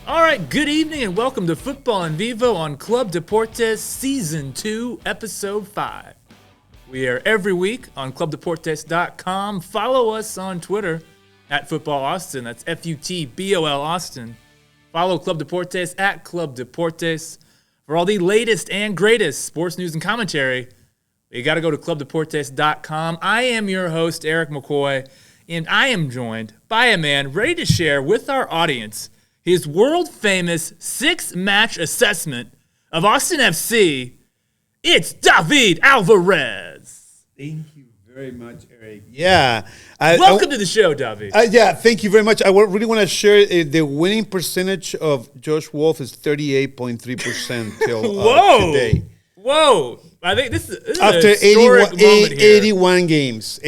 All right, good evening and welcome to Futbol En Vivo on Club Deportes Season 2, Episode 5. We are every week on clubdeportes.com. Follow us on Twitter at Futbol Austin. That's Futbol Austin. Follow Club Deportes at Club Deportes. For all the latest and greatest sports news and commentary, you got to go to clubdeportes.com. I am your host, Eric McCoy, and I am joined by a man ready to share with our audience his world-famous 6-match assessment of Austin FC. It's David Alvarez. Thank you very much, Eric. Welcome to the show, David. Thank you very much. I really want to share the winning percentage of Josh Wolf is 38.3% till today. Whoa. I think this is after an historic moment here. 81 games,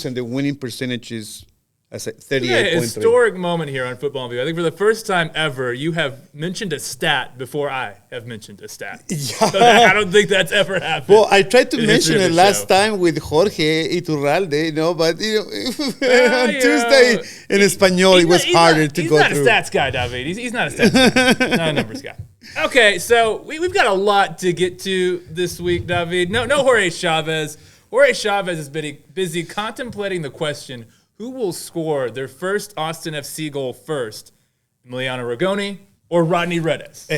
and the winning percentage is, I said, 38.3. Historic moment here on Futbol En Vivo. I think for the first time ever, you have mentioned a stat before I have mentioned a stat. Yeah. I don't think that's ever happened. Well, I tried to mention it last time with Jorge Iturralde, but on Tuesday in Espanol, it was harder to go through. He's not a stats guy, David. He's not a stats guy. Not a numbers guy. Okay, so we've got a lot to get to this week, David. No Jorge Chavez. Jorge Chavez has been busy contemplating the question, who will score their first Austin FC goal first, Emiliano Rigoni or Rodney Redes?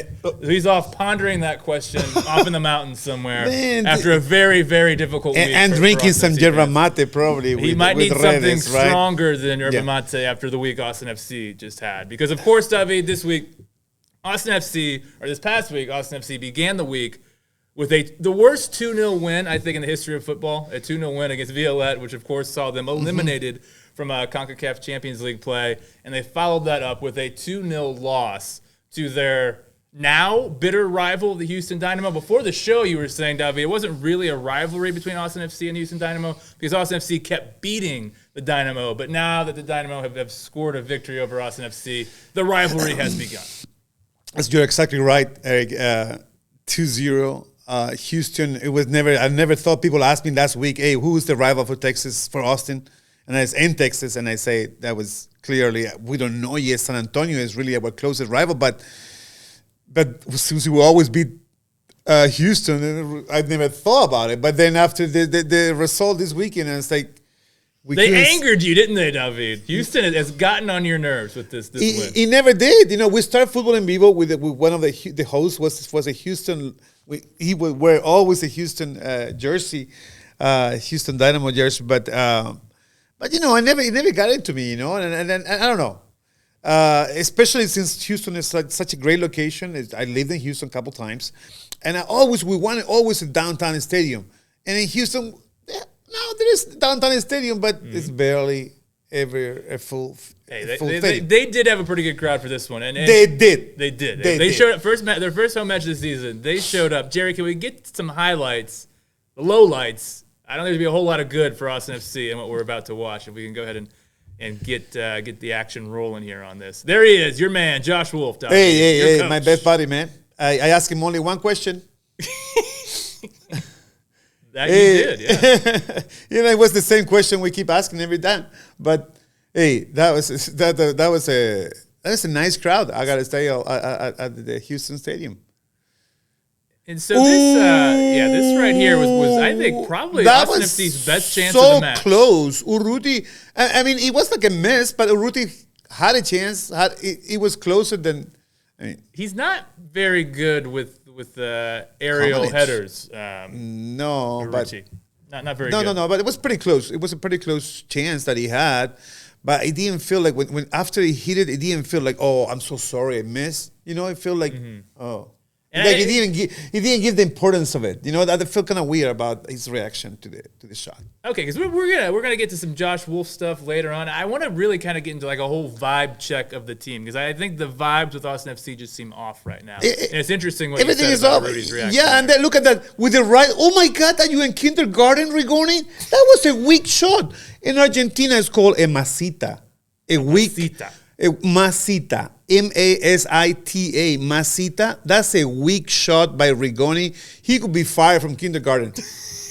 He's off pondering that question off in the mountains somewhere after a very, very difficult week. And drinking some yerba mate probably. He might need something stronger than yerba mate after the week Austin FC just had. Because, of course, David, this past week, Austin FC began the week with the worst 2-0 win, I think, in the history of football. A 2-0 win against Violette, which, of course, saw them eliminated from a CONCACAF Champions League play. And they followed that up with a 2-0 loss to their now bitter rival, the Houston Dynamo. Before the show, you were saying, David, it wasn't really a rivalry between Austin FC and Houston Dynamo because Austin FC kept beating the Dynamo. But now that the Dynamo have scored a victory over Austin FC, the rivalry has begun. You're exactly right, Eric. 2-0. Houston, I never thought people asked me last week, hey, who's the rival for Austin? And it's in Texas, and I say that was clearly, we don't know yet. San Antonio is really our closest rival, but since we will always beat Houston, I've never thought about it. But then after the result this weekend, it's like, they angered you, didn't they, David? Houston has gotten on your nerves with this win. He never did. We started Futbol En Vivo with one of the hosts was a Houston. He would wear always a Houston jersey, Houston Dynamo jersey. But it never got into me. And I don't know. Especially since Houston is such a great location. I lived in Houston a couple times, and we wanted always a downtown stadium. And in Houston. No, there is downtown stadium, but it's barely ever a full thing. They did have a pretty good crowd for this one, and they did. They showed up their first home match of the season. They showed up. Jerry, can we get some highlights, the lowlights? I don't think there's be a whole lot of good for Austin FC and what we're about to watch. If we can go ahead and get the action rolling here on this. There he is, your man, Josh Wolf. Hey, my best buddy, man. I asked him only one question. That you did, yeah. It was the same question we keep asking every time. But hey, that was a nice crowd. I gotta say at the Houston Stadium. And so this right here was I think probably Austin FC's best chance of the match. So close, Urruti. I mean, it was like a miss, but Urruti had a chance. It was closer than. He's not very good with aerial headers. No, Urruti. but not very good. No, but it was pretty close. It was a pretty close chance that he had, but it didn't feel like when after he hit it, it didn't feel like, oh, I'm so sorry I missed. It felt like oh. And like he didn't give the importance of it. I feel kind of weird about his reaction to the shot. Okay, because we're gonna get to some Josh Wolf stuff later on. I want to really kind of get into like a whole vibe check of the team because I think the vibes with Austin FC just seem off right now. And it's interesting what everything you said about is Rudy's off. reaction. Yeah, and then look at that with the right. Oh my God, are you in kindergarten, Rigoni? That was a weak shot. In Argentina, it's called a masita. A weak. Masita. Masita. Masita. That's a weak shot by Rigoni. He could be fired from kindergarten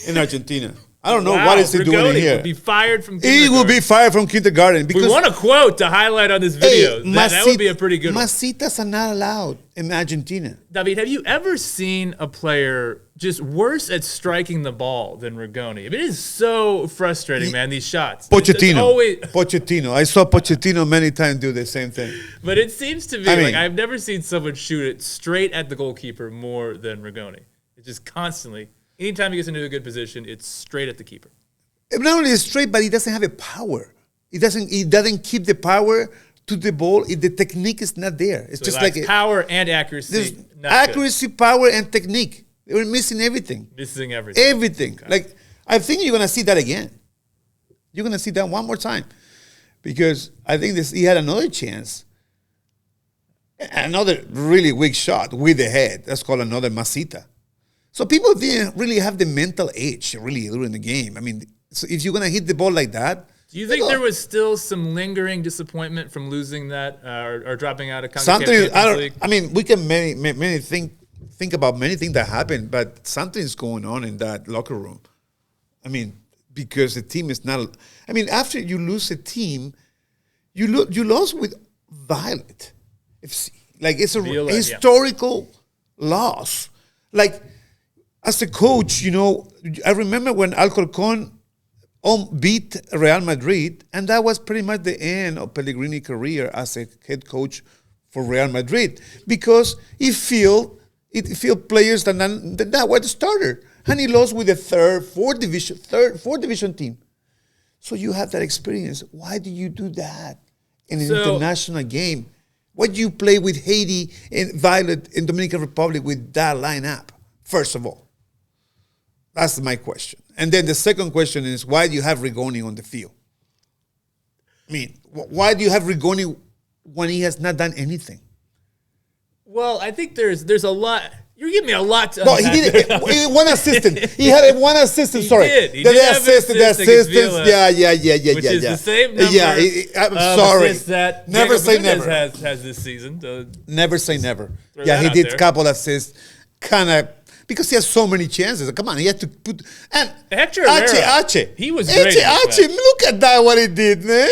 in Argentina. I don't know Wow, what is he doing Rigoni here. Would be fired from He kindergarten. will be fired from kindergarten because We want a quote to highlight on this video. That would be a pretty good one. Masitas are not allowed in Argentina. David, have you ever seen a player just worse at striking the ball than Rigoni? I mean, it is so frustrating, man, these shots. Pochettino. I saw Pochettino many times do the same thing. But it seems to be like I've never seen someone shoot it straight at the goalkeeper more than Rigoni. It's just constantly, anytime he gets into a good position, it's straight at the keeper. Not only straight, but he doesn't have a power. He doesn't keep the power to the ball. The technique is not there. It's just like power and accuracy. Accuracy, power, and technique. They were missing everything. Missing everything. Everything. Okay. Like, I think you're gonna see that again. You're gonna see that one more time, because I think he had another chance, another really weak shot with the head. That's called another masita. So people didn't really have the mental age really during the game. I mean, so if you're gonna hit the ball like that. Do you think there was still some lingering disappointment from losing that or dropping out of Champions League? I mean, we can many think about many things that happened, but something's going on in that locker room. I mean, because the team is not. I mean, after you lose a team, you lost with Violette. It's a Violette, historical loss. Like, as a coach, I remember when Alcorcón beat Real Madrid, and that was pretty much the end of Pellegrini's career as a head coach for Real Madrid, because he feel players that were the starter, and he lost with the fourth division team. So you have that experience. Why do you do that in an international game? Why do you play with Haiti and Violette in Dominican Republic with that lineup? First of all, that's my question. And then the second question is, why do you have Rigoni on the field? I mean, why do you have Rigoni when he has not done anything? Well, I think there's a lot. You're giving me a lot to unpack. He did one assistant. He had one assistant. He sorry, did. He the did assistant. Yeah. Which is the same number. I'm sorry. That never say never. Has this season. So never say never. Yeah, he did a couple assists. Kind of. Because he has so many chances. Come on, he had to put. And Hector Ache. He was great. Ache, look at that, what he did, man.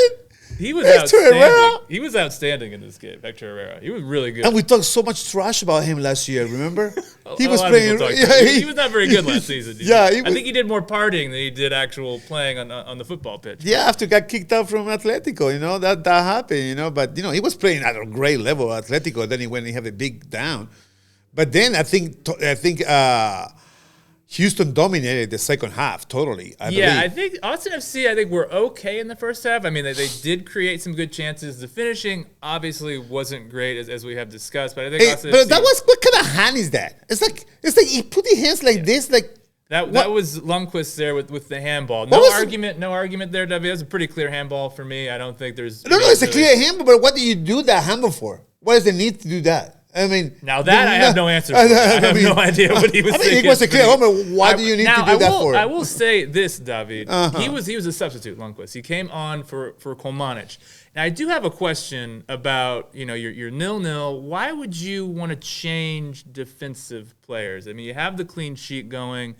He was outstanding. He was outstanding in this game, Hector Herrera. He was really good. And we talked so much trash about him last year, remember? He was playing. He was not very good last season. I think he did more partying than he did actual playing on the football pitch. Yeah, after got kicked out from Atletico, that happened, But, he was playing at a great level at Atletico. Then he had a big down. But then I think Houston dominated the second half totally. I believe. I think Austin FC, were okay in the first half. I mean, they did create some good chances. The finishing obviously wasn't great, as we have discussed. But I think Austin FC, that was, what kind of hand is that? It's like he put his hands like this, like. That was Lundqvist there with the handball. No argument there, W. That was a pretty clear handball for me. I don't think there's. No, it's a clear handball. But what do you do that handball for? What is the need to do that? I mean, now that I have no answer for. I have no idea what he was thinking. It was a clear moment. Why do you need to do that for? I will say this, David. He was a substitute, Lundqvist. He came on for Kolmanic. Now, I do have a question about, your 0-0. Why would you want to change defensive players? I mean, you have the clean sheet going.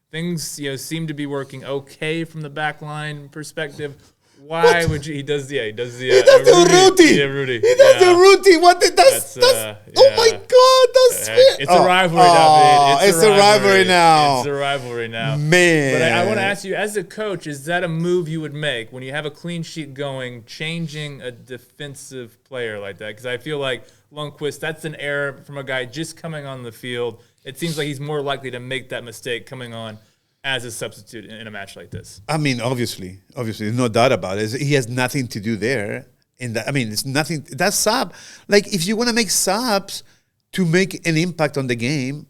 Things, seem to be working okay from the back line perspective. Why would you? He does the Rudy. Yeah, Rudy. He does the Rudy. What? That's oh my God, that's fair. It's a rivalry, David. It's a rivalry now. It's a rivalry now. Man. But I want to ask you, as a coach, is that a move you would make when you have a clean sheet going, changing a defensive player like that? Because I feel like Lundqvist, that's an error from a guy just coming on the field. It seems like he's more likely to make that mistake coming on as a substitute in a match like this. I mean, obviously, there's no doubt about it. He has nothing to do there. It's nothing. That's sub. Like, if you want to make subs to make an impact on the game,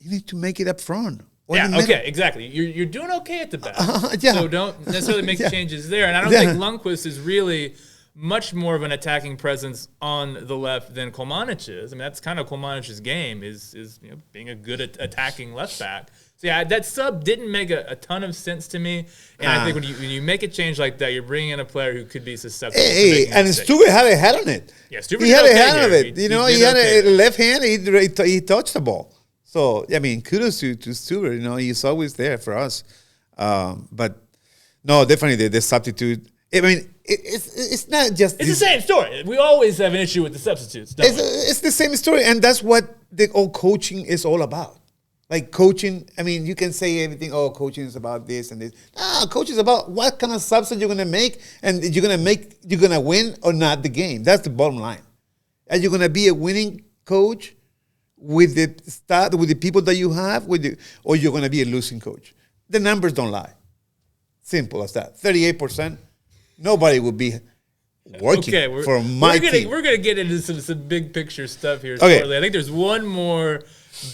you need to make it up front. Exactly. You're doing okay at the back. So don't necessarily make changes there. And I don't think Lundqvist is really much more of an attacking presence on the left than Kolmanic is. I mean, that's kind of Kolmanic's game is being a good attacking left back. So that sub didn't make a ton of sense to me. And I think when you make a change like that, you're bringing in a player who could be susceptible. And Stuber had a head on it. Yeah, Stuber had a hand on it. He had a left hand. He touched the ball. So I mean, kudos to Stuber. He's always there for us. But no, definitely the substitute. I mean, it's not just. It's the same story. We always have an issue with the substitutes. Don't we? It's the same story, and that's what the old coaching is all about. Like coaching, I mean, you can say everything. Oh, coaching is about this and this. Coaching is about what kind of substance you're gonna make, and you're gonna win or not the game. That's the bottom line. Are you gonna be a winning coach with the people that you have, or you're gonna be a losing coach? The numbers don't lie. Simple as that. 38%. Nobody would be working for my team. We're gonna get into some big picture stuff here. Okay. Shortly. I think there's one more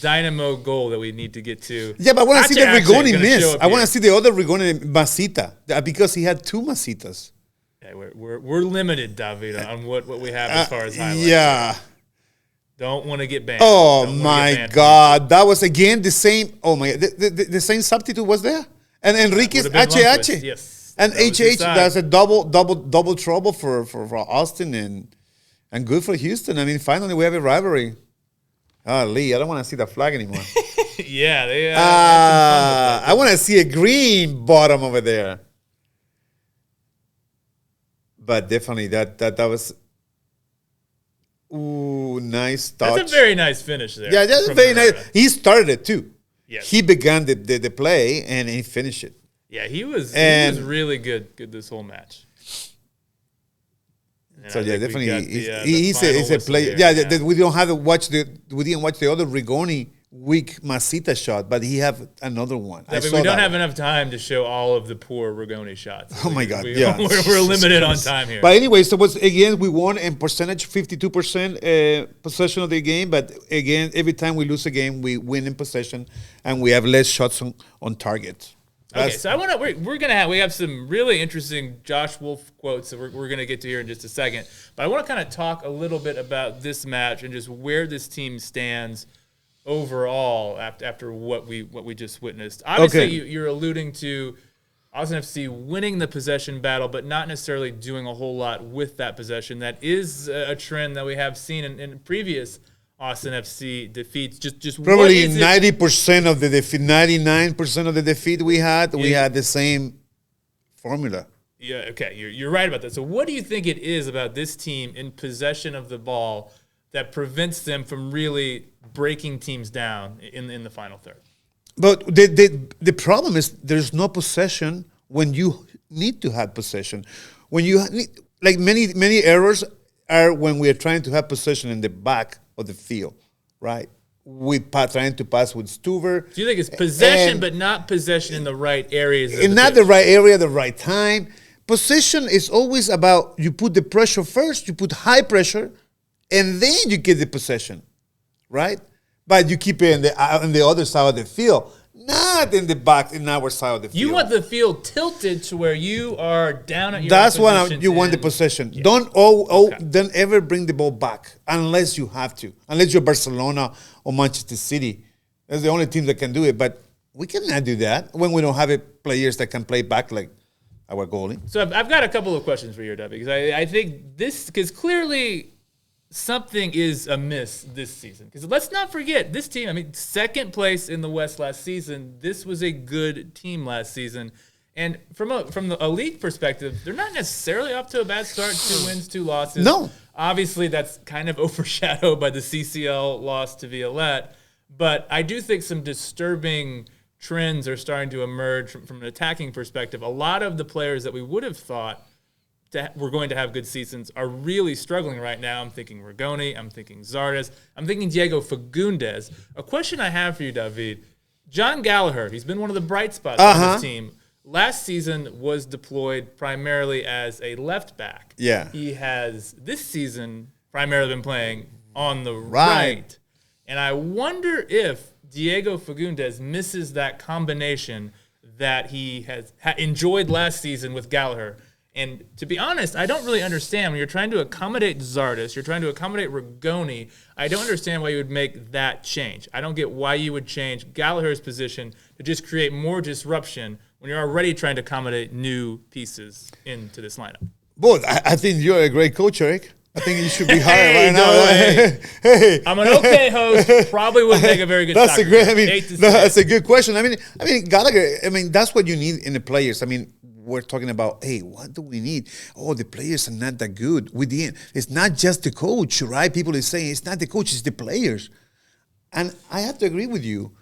Dynamo goal that we need to get to. Yeah, but I want to see the Rigoni miss. I want to see the other Rigoni Masita because he had 2 Masitas. Yeah, we're limited, David, on what we have as far as highlights. Yeah. Don't want to get banned. Oh my God, that was again the same. Oh my, the same substitute was there, and Enriquez HH. Yes, and HH. That's a double trouble for Austin and good for Houston. I mean, finally we have a rivalry. Lee, I don't want to see that flag anymore. Yeah, they. I want to see a green bottom over there. But definitely that was. Ooh, nice touch. That's a very nice finish there. Yeah, that's very nice. He started it too. Yes. He began the play and he finished it. Yeah, he was really good this whole match. And so yeah, definitely he's a player. Here, we didn't watch the other Rigoni weak Masita shot, but he have another one. We don't have enough time to show all of the poor Rigoni shots. Oh my God! We're limited on time here. But anyway, so we won in percentage, 52% possession of the game. But again, every time we lose a game, we win in possession, and we have less shots on target. Okay, so we have some really interesting Josh Wolf quotes that we're gonna get to here in just a second. But I want to kind of talk a little bit about this match and just where this team stands overall after what we just witnessed. Obviously, you're alluding to Austin FC winning the possession battle, but not necessarily doing a whole lot with that possession. That is a trend that we have seen in previous Austin FC defeats. Just probably 90% of the defeat, 99% of the defeat we had the same formula. Yeah, okay, you're right about that. So what do you think it is about this team in possession of the ball that prevents them from really breaking teams down in the final third? But the problem is there's no possession when you need to have possession. When you need, like many errors are when we are trying to have possession in the back of the field, right? Trying to pass with Stuver. Do you think it's possession, but not possession in the right areas? Not the right area, the right time. Possession is always about you put the pressure first, you put high pressure, and then you get the possession, right? But you keep it on the other side of the field, not in the back, in our side of the field. You want the field tilted to where you are down at your That's when you want the possession. Yeah. Don't ever bring the ball back unless you have to. Unless you're Barcelona or Manchester City. That's the only team that can do it. But we cannot do that when we don't have players that can play back like our goalie. So I've got a couple of questions for you, Debbie, because I think because clearly something is amiss this season. Because let's not forget, this team, I mean, second place in the West last season. This was a good team last season. And from the league perspective, they're not necessarily off to a bad start. 2 wins, 2 losses. No. Obviously, that's kind of overshadowed by the CCL loss to Violette. But I do think some disturbing trends are starting to emerge from an attacking perspective. A lot of the players that we would have thought we're going to have good seasons are really struggling right now. I'm thinking Rigoni. I'm thinking Zardes. I'm thinking Diego Fagundes. A question I have for you, David. John Gallagher, he's been one of the bright spots on this team. Last season was deployed primarily as a left back. Yeah. He has this season primarily been playing on the right. And I wonder if Diego Fagundes misses that combination that he has enjoyed last season with Gallagher. And to be honest, I don't really understand when you're trying to accommodate Zardes, you're trying to accommodate Rigoni. I don't understand why you would make that change. I don't get why you would change Gallagher's position to just create more disruption when you're already trying to accommodate new pieces into this lineup. Both. I think you're a great coach, Eric. I think you should be hired right now. Hey. I'm an okay host. Probably wouldn't make a very good. That's a great. I mean, that's a say. good question. I mean, Gallagher. I mean, that's what you need in the players. I mean, we're talking about. Hey, what do we need? Oh, the players are not that good. It's not just the coach, right? People are saying it's not the coach, it's the players. And I have to agree with you.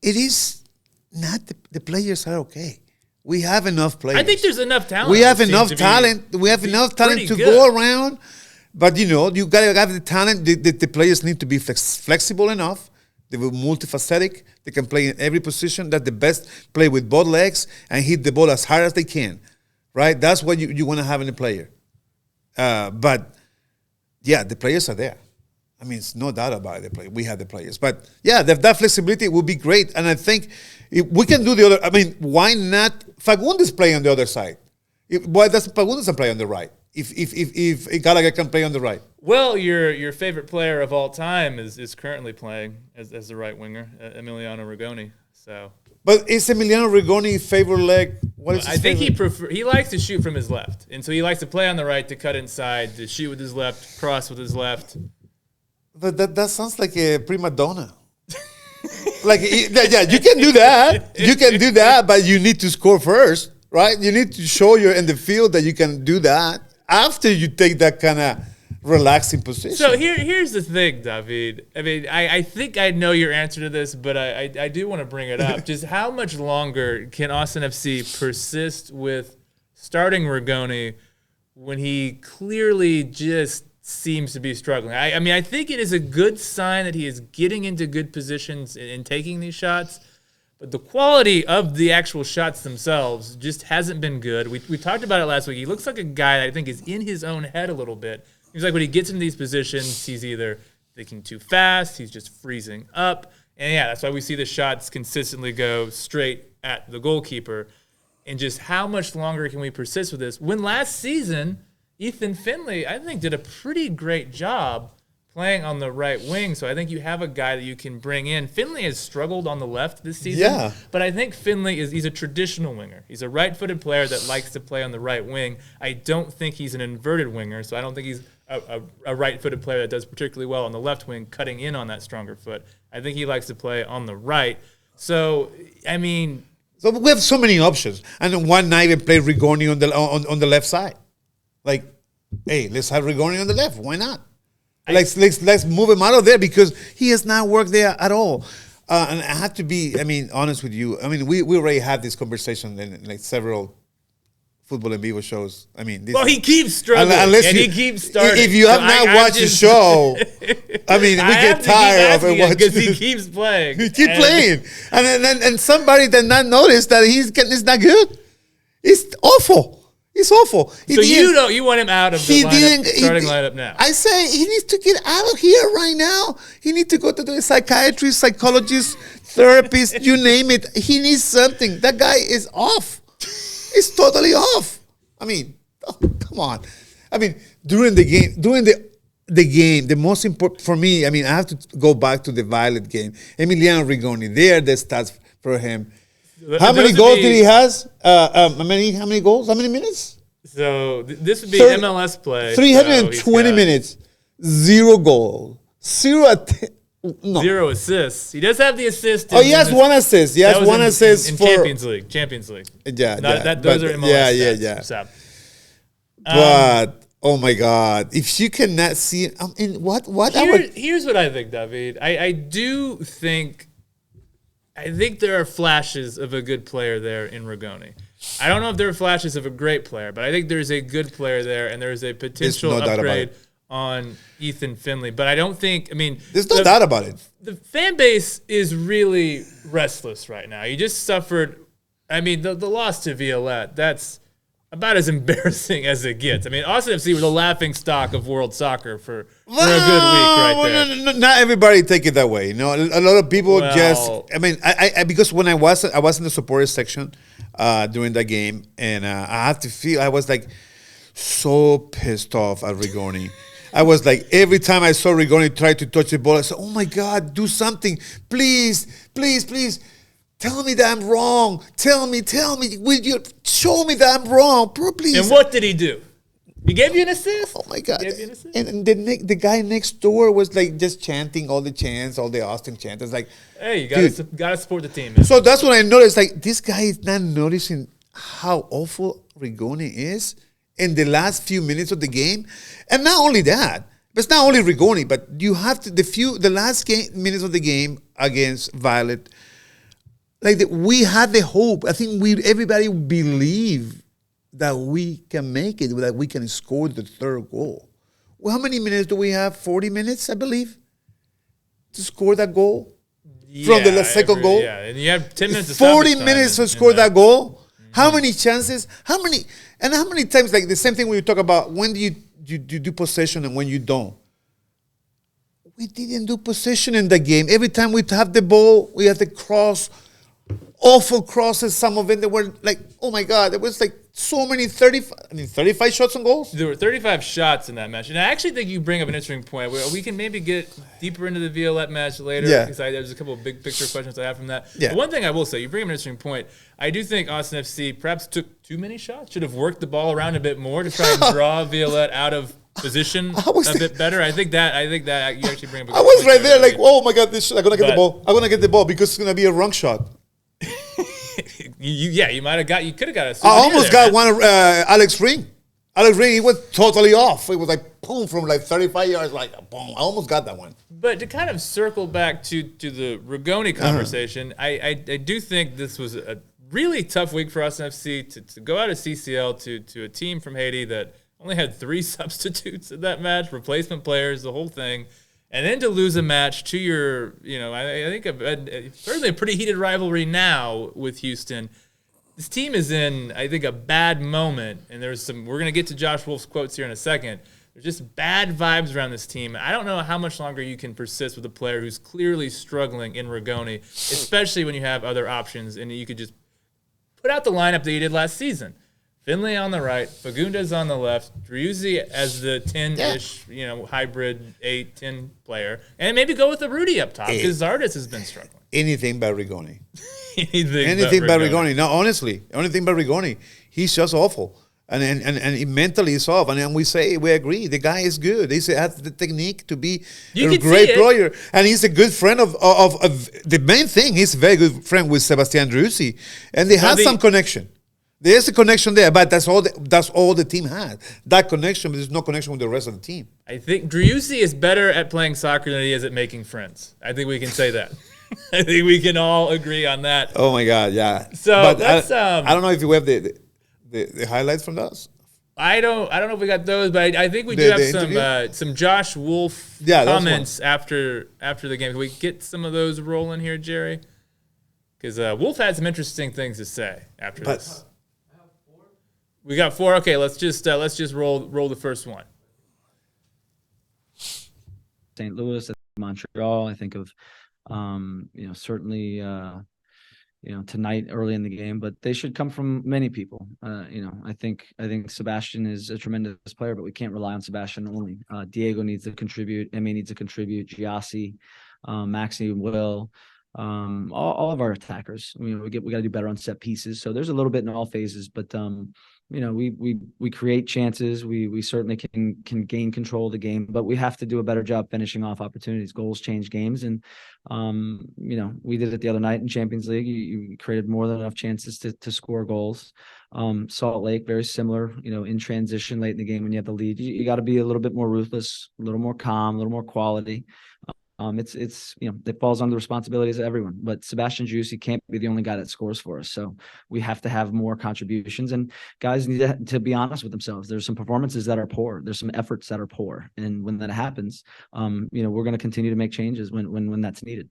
It is not the players are okay. We have enough players. I think there's enough talent. We have enough talent. We have enough talent to go around. But, you got to have the talent. The players need to be flexible enough. They were multifaceted. They can play in every position. That the best play with both legs and hit the ball as hard as they can. Right? That's what you want to have in a player. But, yeah, the players are there. I mean, it's no doubt about it. We have the players. But, yeah, that flexibility would be great. And I think if we can do the other. I mean, why not Fagundes play on the other side? Why doesn't Fagundes play on the right? If Gallagher can play on the right. Well, your favorite player of all time is currently playing as the right winger, Emiliano Rigoni. So, but is Emiliano Rigoni favorite leg? I think he likes to shoot from his left, and so he likes to play on the right, to cut inside, to shoot with his left, cross with his left. But that sounds like a prima donna. Like, yeah, you can do that. You can do that, but you need to score first, right? You need to show you're in the field that you can do that after you take that kind of relaxing position. So here's the thing, David. I mean, I think I know your answer to this, but I do want to bring it up. Just how much longer can Austin FC persist with starting Rigoni when he clearly just seems to be struggling? I mean, I think it is a good sign that he is getting into good positions and taking these shots, but the quality of the actual shots themselves just hasn't been good. We talked about it last week. He looks like a guy that I think is in his own head a little bit. He's like when he gets in these positions, he's either thinking too fast, he's just freezing up. And yeah, that's why we see the shots consistently go straight at the goalkeeper. And just how much longer can we persist with this? When last season, Ethan Finley, I think, did a pretty great job playing on the right wing. So I think you have a guy that you can bring in. Finley has struggled on the left this season. Yeah. But I think he's a traditional winger. He's a right-footed player that likes to play on the right wing. I don't think he's an inverted winger, so I don't think he's a right-footed player that does particularly well on the left wing, cutting in on that stronger foot. I think he likes to play on the right. So, I mean... So we have so many options. And one night we play Rigoni on the left side. Like, hey, let's have Rigoni on the left. Why not? Let's move him out of there because he has not worked there at all. And I have to be, honest with you. I mean, we already had this conversation in like several Futbol En Vivo shows. He keeps struggling, he keeps starting. If you have not watched the show, we get tired of it because he keeps playing. He keeps playing, and somebody did not notice that he's not good. It's awful. It's awful. So you want him out of the starting lineup now? I say he needs to get out of here right now. He needs to go to the psychiatrist, psychologist, therapist, you name it. He needs something. That guy is off. He's totally off. Come on. During the game, the most important for me, I have to go back to the Violette game. Emiliano Rigoni, there the stats for him. How many goals did he has? How many goals? How many minutes? So this would be MLS play. 320 minutes. 0 goal. 0 assists. He does have the assist. He has 1 assist. He has 1 assist in for Champions League. Yeah, those are MLS yeah. stats. But oh my God, if you cannot see it, here's what I think, David. I think there are flashes of a good player there in Rigoni. I don't know if there are flashes of a great player, but I think there's a good player there, and there's a potential upgrade on Ethan Finley. But I don't think, there's no doubt about it. The fan base is really restless right now. You just suffered, the loss to Violette, that's about as embarrassing as it gets. Austin FC were the laughing stock of world soccer for a good week right there. No, not everybody take it that way. A lot of people because when I was in the supporters section during that game, and I have to feel I was like so pissed off at Rigoni. I was like, every time I saw Rigoni try to touch the ball, I said, oh my God, do something. Please, please, please. Tell me that I'm wrong. Tell me. Will you show me that I'm wrong, please? And what did he do? He gave you an assist. Oh my God! He gave you an assist. And the guy next door was like just chanting all the chants, all the Austin chants. It's like, Hey, you gotta support the team. So that's when I noticed, like, this guy is not noticing how awful Rigoni is in the last few minutes of the game. And not only that, but it's not only Rigoni, but you have to, the last minutes of the game against Violette, like, we had the hope. I think everybody believed that we can make it, that we can score the third goal. Well, how many minutes do we have? 40 minutes, I believe, to score that goal? From the second goal? Yeah, and you have 10 minutes of 40 minutes to score that goal? Mm-hmm. How many chances? How many times, like the same thing when you talk about when do you do possession and when you don't? We didn't do possession in the game. Every time we have the ball, we have to cross, awful crosses. Some of it, they were like, oh my God, there was like so many 35 shots on goals. There were 35 shots in that match. And I actually think you bring up an interesting point. We can maybe get deeper into the Violette match later. Yeah. Because there's a couple of big picture questions I have from that. Yeah. But one thing I will say, you bring up an interesting point. I do think Austin FC perhaps took too many shots. Should have worked the ball around a bit more to try and draw Violette out of position a bit better. I think that you actually bring up a good I was point right there like, oh my God, I'm going to get the ball. I'm going to get the ball because it's going to be a wrong shot. You could have got a I almost got one Alex Ring. Alex Ring, he was totally off. It was like, boom, from like 35 yards, like, boom. I almost got that one. But to kind of circle back to the Rigoni conversation, I do think this was a really tough week for Austin FC to go out of CCL to a team from Haiti that only had 3 substitutes in that match, replacement players, the whole thing. And then to lose a match to your, I think certainly a pretty heated rivalry now with Houston. This team is in, I think, a bad moment. And we're going to get to Josh Wolf's quotes here in a second. There's just bad vibes around this team. I don't know how much longer you can persist with a player who's clearly struggling in Rigoni, especially when you have other options and you could just put out the lineup that you did last season. Finlay on the right, Fagundes on the left, Driussi as the 10-ish, hybrid 8-10 player, and maybe go with the Rudy up top because Zardes has been struggling. Anything but Rigoni. anything but Rigoni. No, honestly, anything but Rigoni. He's just awful. And he mentally is off. And we agree, the guy is good. He has the technique to be a great player. And he's a good friend of the main thing, he's a very good friend with Sebastian Driussi. And they have some connection. There's a connection there, but that's all the team has. That connection, but there's no connection with the rest of the team. I think Driussi is better at playing soccer than he is at making friends. I think we can say that. I think we can all agree on that. Oh my God, yeah. So but let's, I don't know if you have the highlights from those. I don't know if we got those, but I think we do have some Josh Wolf comments after the game. Can we get some of those rolling here, Jerry? Because Wolf had some interesting things to say after this. We got 4. Okay, let's just roll the first one. St. Louis, Montreal. I think of, certainly, tonight early in the game, but they should come from many people. I think Sebastian is a tremendous player, but we can't rely on Sebastian only. Diego needs to contribute. Emi needs to contribute. Giassi, Maxi will. All of our attackers. We got to do better on set pieces. So there's a little bit in all phases, but we create chances. We certainly can gain control of the game, but we have to do a better job finishing off opportunities. Goals change games, and we did it the other night in Champions League. You created more than enough chances to score goals. Salt Lake, very similar. In transition late in the game when you have the lead, you got to be a little bit more ruthless, a little more calm, a little more quality. It falls on the responsibilities of everyone, but Sebastian Driussi can't be the only guy that scores for us. So we have to have more contributions, and guys need to be honest with themselves. There's some performances that are poor. There's some efforts that are poor. And when that happens, we're going to continue to make changes when that's needed.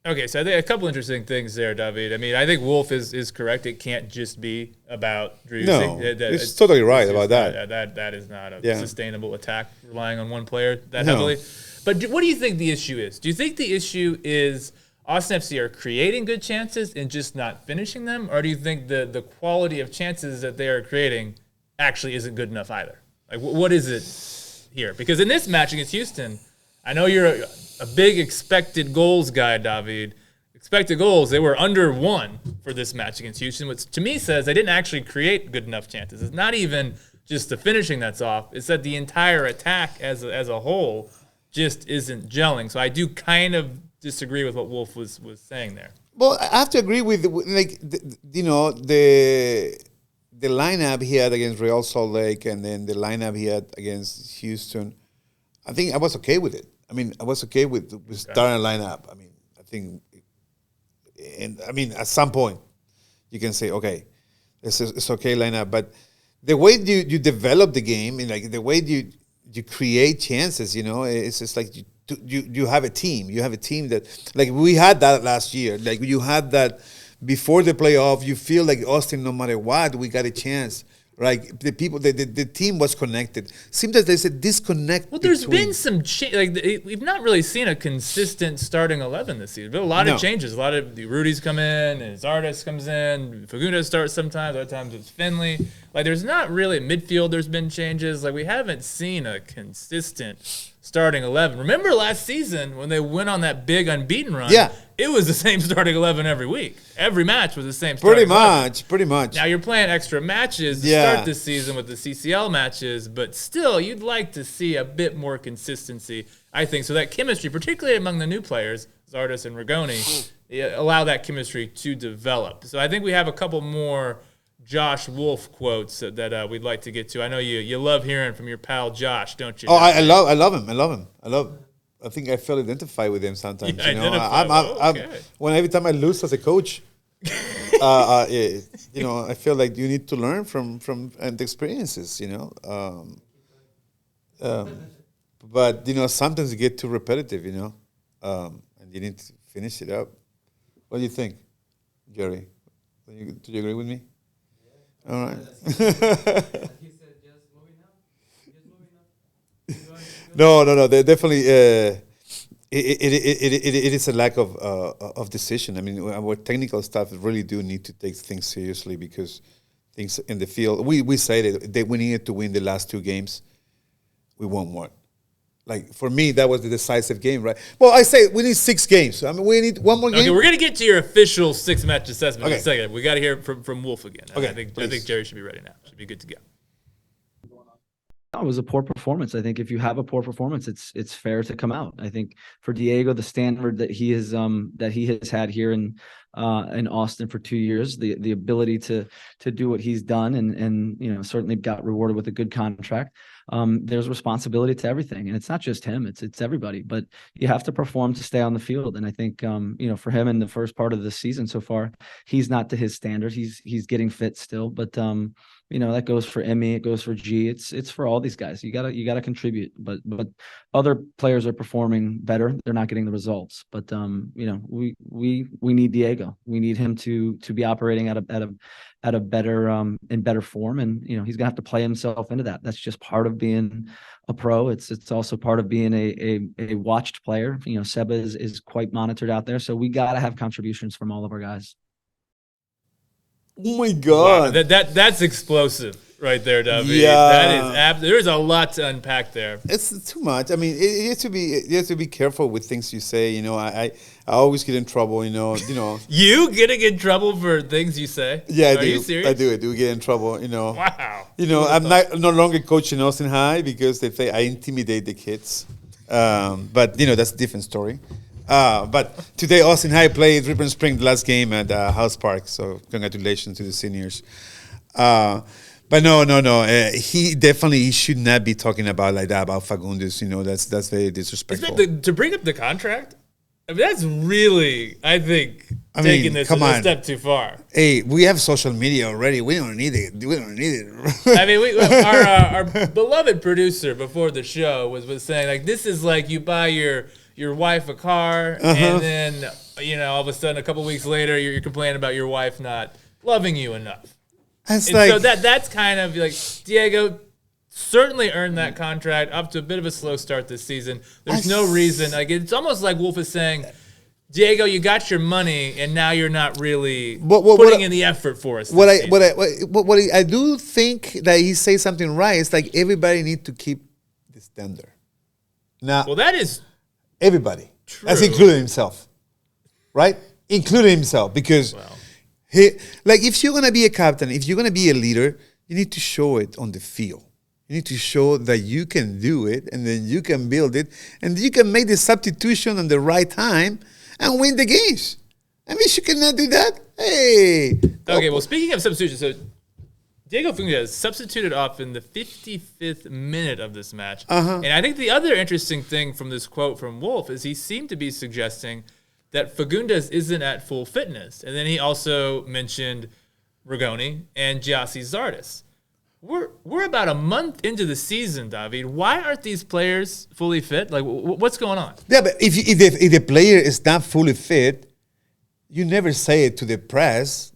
Okay, so I think a couple interesting things there, David. I mean, I think Wolf is correct. It can't just be about Driussi. No, it's totally right about that. That is not a sustainable attack, relying on one player that heavily. But what do you think the issue is? Do you think the issue is Austin FC are creating good chances and just not finishing them? Or do you think the quality of chances that they are creating actually isn't good enough either? Like, what is it here? Because in this match against Houston, I know you're a big expected goals guy, David. Expected goals, they were under 1 for this match against Houston, which to me says they didn't actually create good enough chances. It's not even just the finishing that's off. It's that the entire attack as a whole just isn't gelling. So I do kind of disagree with what Wolf was saying there. Well, I have to agree with the lineup he had against Real Salt Lake and then the lineup he had against Houston. I think I was okay with it. I mean, I was okay with starting a lineup. I mean, I think, at some point you can say, okay, it's okay lineup, but the way you develop the game and like the way you create chances, it's just like you have a team. You have a team that, like we had that last year. Like you had that before the playoff. You feel like Austin, no matter what, we got a chance. Like the team was connected. Seems that there's a disconnect. Well, there's been some change. Like we've not really seen a consistent starting 11 this season. There's been a lot of changes. A lot of the Rudy's come in, and Zardes comes in. Fagundes starts sometimes. Other times it's Finley. Like there's not really midfield. There's been changes. Like we haven't seen a consistent starting 11. Remember last season when they went on that big unbeaten run? Yeah. It was the same starting 11 every week. Every match was the same starting 11. Pretty much. Now you're playing extra matches to start this season with the CCL matches, but still you'd like to see a bit more consistency, I think. So that chemistry, particularly among the new players, Zardes and Rigoni, allow that chemistry to develop. So I think we have a couple more Josh Wolf quotes that we'd like to get to. I know you love hearing from your pal Josh, don't you? Oh, I love him. I think I feel identified with him sometimes. Every time I lose as a coach, I feel like you need to learn from the experiences. But sometimes you get too repetitive. And you need to finish it up. What do you think, Jerry? Do you agree with me? Yeah. All right. He said just moving up. No. They're definitely, it is a lack of decision. I mean, our technical staff really do need to take things seriously because things in the field. We say that we needed to win the last 2 games. We won one. Like for me, that was the decisive game, right? Well, I say we need 6 games. I mean, we need one more game. Okay, we're gonna get to your official 6-match assessment in a second. We got to hear from Wolf again. Okay, I think Jerry should be ready now. Should be good to go. It was a poor performance. I think if you have a poor performance, it's fair to come out. I think for Diego, the standard that he has had here in Austin for 2 years, the ability to do what he's done and certainly got rewarded with a good contract. There's responsibility to everything, and it's not just him; it's everybody. But you have to perform to stay on the field, and I think for him in the first part of the season so far, he's not to his standard. He's getting fit still, but that goes for Emmy, it goes for G. It's for all these guys. You gotta contribute, but other players are performing better. They're not getting the results, but we need Diego. We need him to be operating at a better in better form, and he's gonna have to play himself into that. That's just part of being a pro. It's also part of being a watched player. Seba is quite monitored out there, so we gotta have contributions from all of our guys. Oh my God, wow, that's explosive right there, David. Yeah, that is. There's a lot to unpack there. It's too much. I mean, you have to be careful with things you say. I always get in trouble. You getting in trouble for things you say? Yeah, I do. Are you serious? I do get in trouble. Wow. I'm no longer coaching Austin High because they say I intimidate the kids. But that's a different story. But today Austin High played Ribbon Spring the last game at House Park. So congratulations to the seniors. But no. He definitely should not be talking about like that about Fagundes. That's very disrespectful. To bring up the contract, I mean, that's really, I think, taking this a step too far. Hey, we have social media already. We don't need it. I mean, our beloved producer before the show was saying like this is like you buy your wife a car, and then all of a sudden a couple weeks later you're complaining about your wife not loving you enough. So that's kind of like Diego certainly earned that contract up to a bit of a slow start this season. There's no reason. Like it's almost like Wolf is saying, Diego, you got your money, and now you're not really putting in the effort for us. What I do think that he says something right. It's like everybody needs to keep the standard. Now, well, that is everybody. True. That's including himself, right? Including himself, because if you're gonna be a captain, if you're gonna be a leader, you need to show it on the field. You need to show that you can do it, and then you can build it, and you can make the substitution on the right time and win the games. I mean, you cannot do that. Hey. Okay, well, speaking of substitution, so Diego Fagundez substituted off in the 55th minute of this match. And I think the other interesting thing from this quote from Wolf is he seemed to be suggesting that Fagundez isn't at full fitness. And then he also mentioned Rigoni and Giassi Zardes. We're about a month into the season, David. Why aren't these players fully fit? Like, what's going on? Yeah, but if the player is not fully fit, you never say it to the press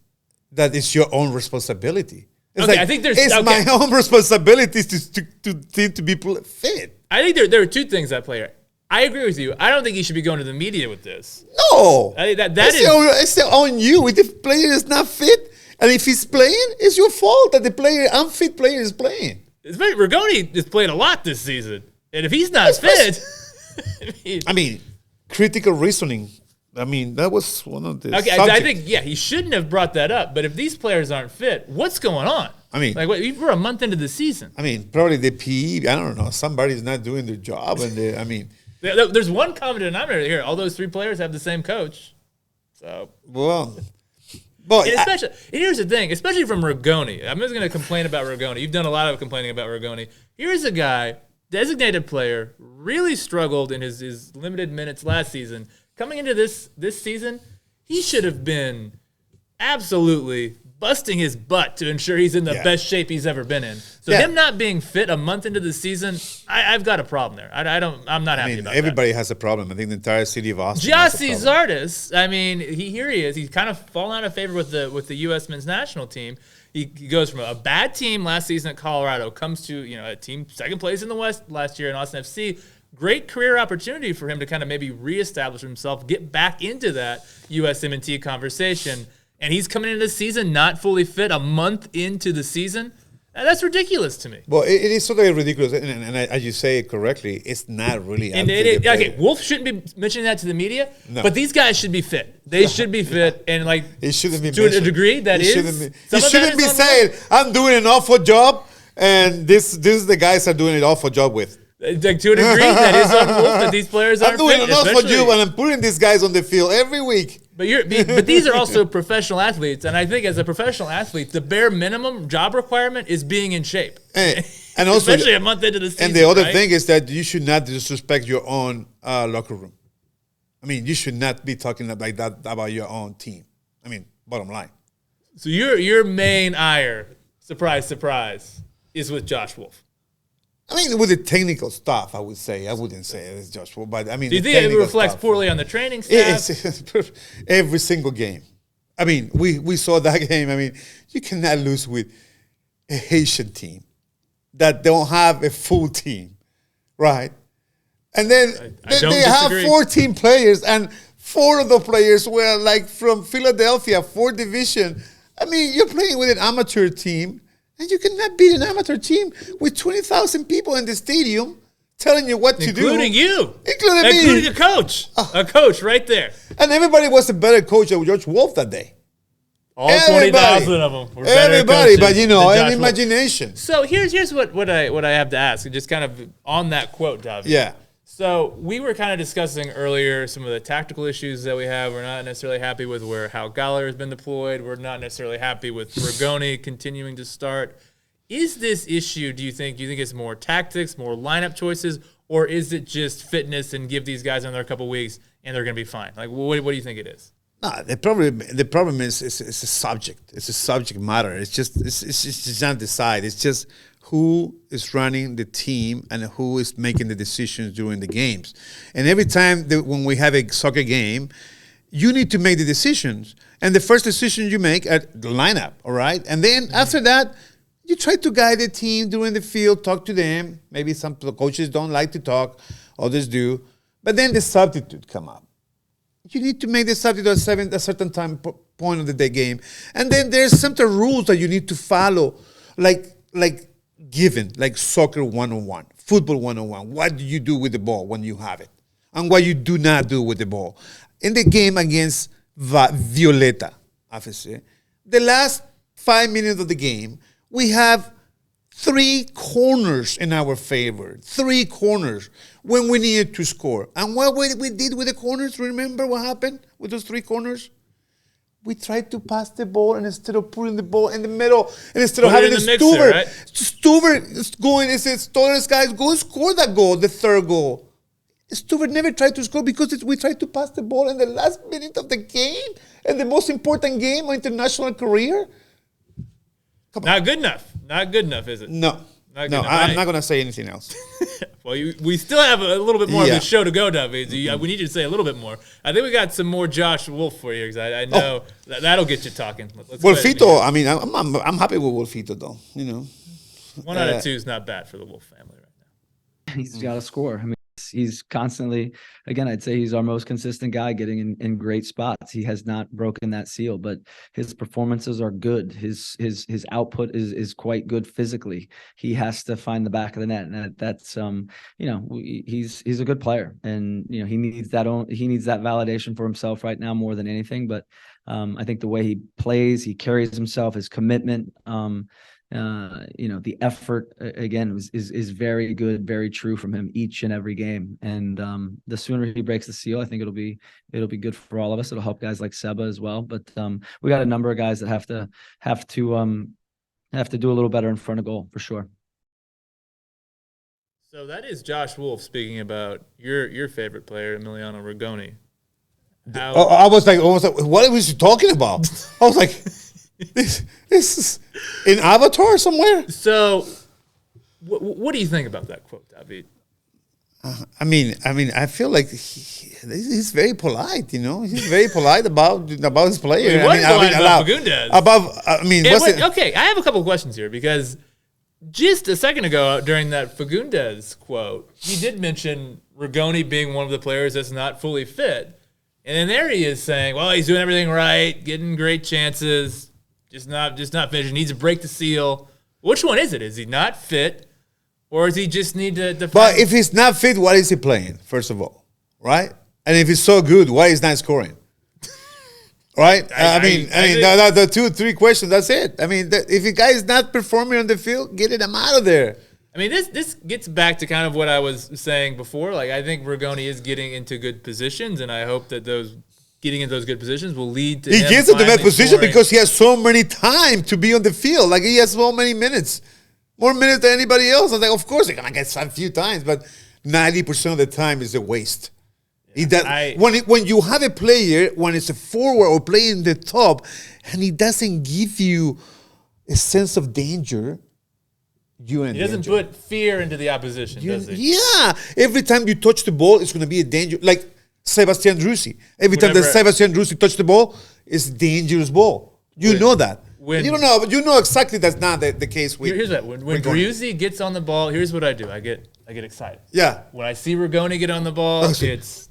that it's your own responsibility. It's Okay, I think there's- it's okay. my own responsibility to be fit. I think there are two things at play here. I agree with you. I don't think he should be going to the media with this. No, I think that it's on you. If the player is not fit, and if he's playing, it's your fault that the unfit player is playing. It's very, Rigoni has played a lot this season. And if he's not fit, I mean, critical reasoning. I mean, that was one of the okay, I subjects. think, he shouldn't have brought that up. But if these players aren't fit, what's going on? I mean- like, we're a month into the season. I mean, probably the PE, I don't know, somebody's not doing their job. And There's one common denominator here. All those three players have the same coach. So, well, but and here's the thing, especially from Rigoni. I'm just going to complain about Rigoni. You've done a lot of complaining about Rigoni. Here's a guy, designated player, really struggled in his limited minutes last season. Coming into this season, he should have been absolutely busting his butt to ensure he's in the best shape he's ever been in. So him not being fit a month into the season, I've got a problem there. I'm not happy about everybody has a problem. I think the entire city of Austin that. has a Giassi problem. Zardes, I mean, here he is. He's kind of fallen out of favor with the U.S. men's national team. He goes from a bad team last season at Colorado, comes to a team second place in the West last year in Austin FC. Great career opportunity for him to kind of maybe reestablish himself, get back into that USMNT conversation. And he's coming into the season not fully fit a month into the season. That's ridiculous to me. Well, it is totally ridiculous. And as you say it correctly, it's not really up And to the player. okay, Wolf shouldn't be mentioning that to the media, No. but these guys should be fit. They should be fit, and like It shouldn't be to a mentioned. degree that It is. shouldn't be, some it of that shouldn't is be on Wolf. saying, I'm doing an awful job, and this is the guys are doing an awful job with. Like, to a degree, that is on Wolf that these players I'm aren't doing fit. an awful especially- job, and I'm putting these guys on the field every week. But these are also professional athletes, and I think as a professional athlete, the bare minimum job requirement is being in shape. And also, Especially a month into the season. and the other right? thing is that you should not disrespect your own locker room. I mean, you should not be talking like that about your own team. I mean, bottom line. So your main ire, surprise, is with Josh Wolf. I mean, with the technical stuff, I would say. I wouldn't say it's Josh, but I mean, Do you the think it technical reflects stuff. poorly on the training staff? It's every single game. I mean, we saw that game. I mean, you cannot lose with a Haitian team that don't have a full team, right? And then I don't they have disagree. 14 players, and 4 of the players were like from Philadelphia, 4th division. I mean, you're playing with an amateur team, and you cannot beat an amateur team with 20,000 people in the stadium telling you what to do. Including you. Including me. a coach. A coach right there. And everybody was a better coach than George Wolf that day. All Everybody. 20,000 of them were better Everybody, coaches but you know, than Josh an Wolf. imagination. So here's what I have to ask, just kind of on that quote, Davi. Yeah. So we were kind of discussing earlier some of the tactical issues that we have. We're not necessarily happy with how Galler has been deployed. We're not necessarily happy with Rigoni continuing to start. Is this issue, do you think it's more tactics, more lineup choices, or is it just fitness and give these guys another couple weeks and they're going to be fine? Like, what do you think it is? No, the problem is it's a subject. It's a subject matter. It's just not the side. It's just who is running the team and who is making the decisions during the games. And every time when we have a soccer game, you need to make the decisions. And the first decision you make at the lineup, all right? And then after that, you try to guide the team during the field, talk to them. Maybe some coaches don't like to talk, others do. But then the substitute come up. You need to make the substitute at a certain point of the day game. And then there's certain rules that you need to follow, like soccer 101, football 101. What do you do with the ball when you have it? And what you do not do with the ball. In the game against Violette, FC, the last 5 minutes of the game We have 3 corners in our favor. 3 corners when we needed to score. And what we did with the corners, remember what happened with those 3 corners? We tried to pass the ball, and instead of putting the ball in the middle, and instead of having Stuver going, it says, Torres guys, go score that goal, the 3rd goal. Stuver never tried to score because we tried to pass the ball in the last minute of the game, and the most important game of international career. Not good enough. Not good enough, is it? No. I'm not going to say anything else. Well, we still have a little bit more of the show to go, David. We need you to say a little bit more. I think we got some more Josh Wolf for you, because I know that'll get you talking. Wolfito, I mean, I'm happy with Wolfito, though. 1 out of 2 is not bad for the Wolf family right now. He's got to score. I mean, he's constantly, again, I'd say he's our most consistent guy getting in great spots. He has not broken that seal, but his performances are good. His output is quite good physically. He has to find the back of the net, and that's he's a good player, and he needs that validation for himself right now more than anything. But I think the way he plays, he carries himself, his commitment, the effort again is very good, very true from him each and every game. And the sooner he breaks the seal, I think it'll be good for all of us. It'll help guys like Seba as well. But we got a number of guys that have to do a little better in front of goal for sure. So that is Josh Wolf speaking about your favorite player, Emiliano Rigoni. I was like, what was he talking about? I was like, this is in Avatar somewhere. So, what do you think about that quote, David? I mean, I feel like he's very polite. He's very polite about his player. About Fagundes. Okay, I have a couple of questions here, because just a second ago during that Fagundes quote, he did mention Rigoni being one of the players that's not fully fit, and then there he is saying, "Well, he's doing everything right, getting great chances." Just not finishing. Needs to break the seal. Which one is it? Is he not fit, or does he just need to defend? But if he's not fit, what is he playing? First of all, right? And if he's so good, why is he not scoring? Right? I mean, the 2-3 questions. That's it. I mean, if a guy is not performing on the field, get him out of there. I mean, this gets back to kind of what I was saying before. Like, I think Rigoni is getting into good positions, and I hope that getting into those good positions will lead to he gets into that position because he has so many time to be on the field. Like, he has so many minutes, more minutes than anybody else. I was like, of course he's gonna get a few times, but 90% of the time is a waste. Yeah, when you have a player, when it's a forward or playing the top, and he doesn't give you a sense of danger, he doesn't put fear into the opposition, does he? Yeah, every time you touch the ball, it's gonna be a danger. Like Sebastian Rossi. Every time that Sebastian Rossi touch the ball, it's a dangerous ball. You know that. You don't know, but you know exactly that's not the case with. Here's that. When Rossi gets on the ball, here's what I do. I get excited. Yeah. When I see Rigoni get on the ball, it's just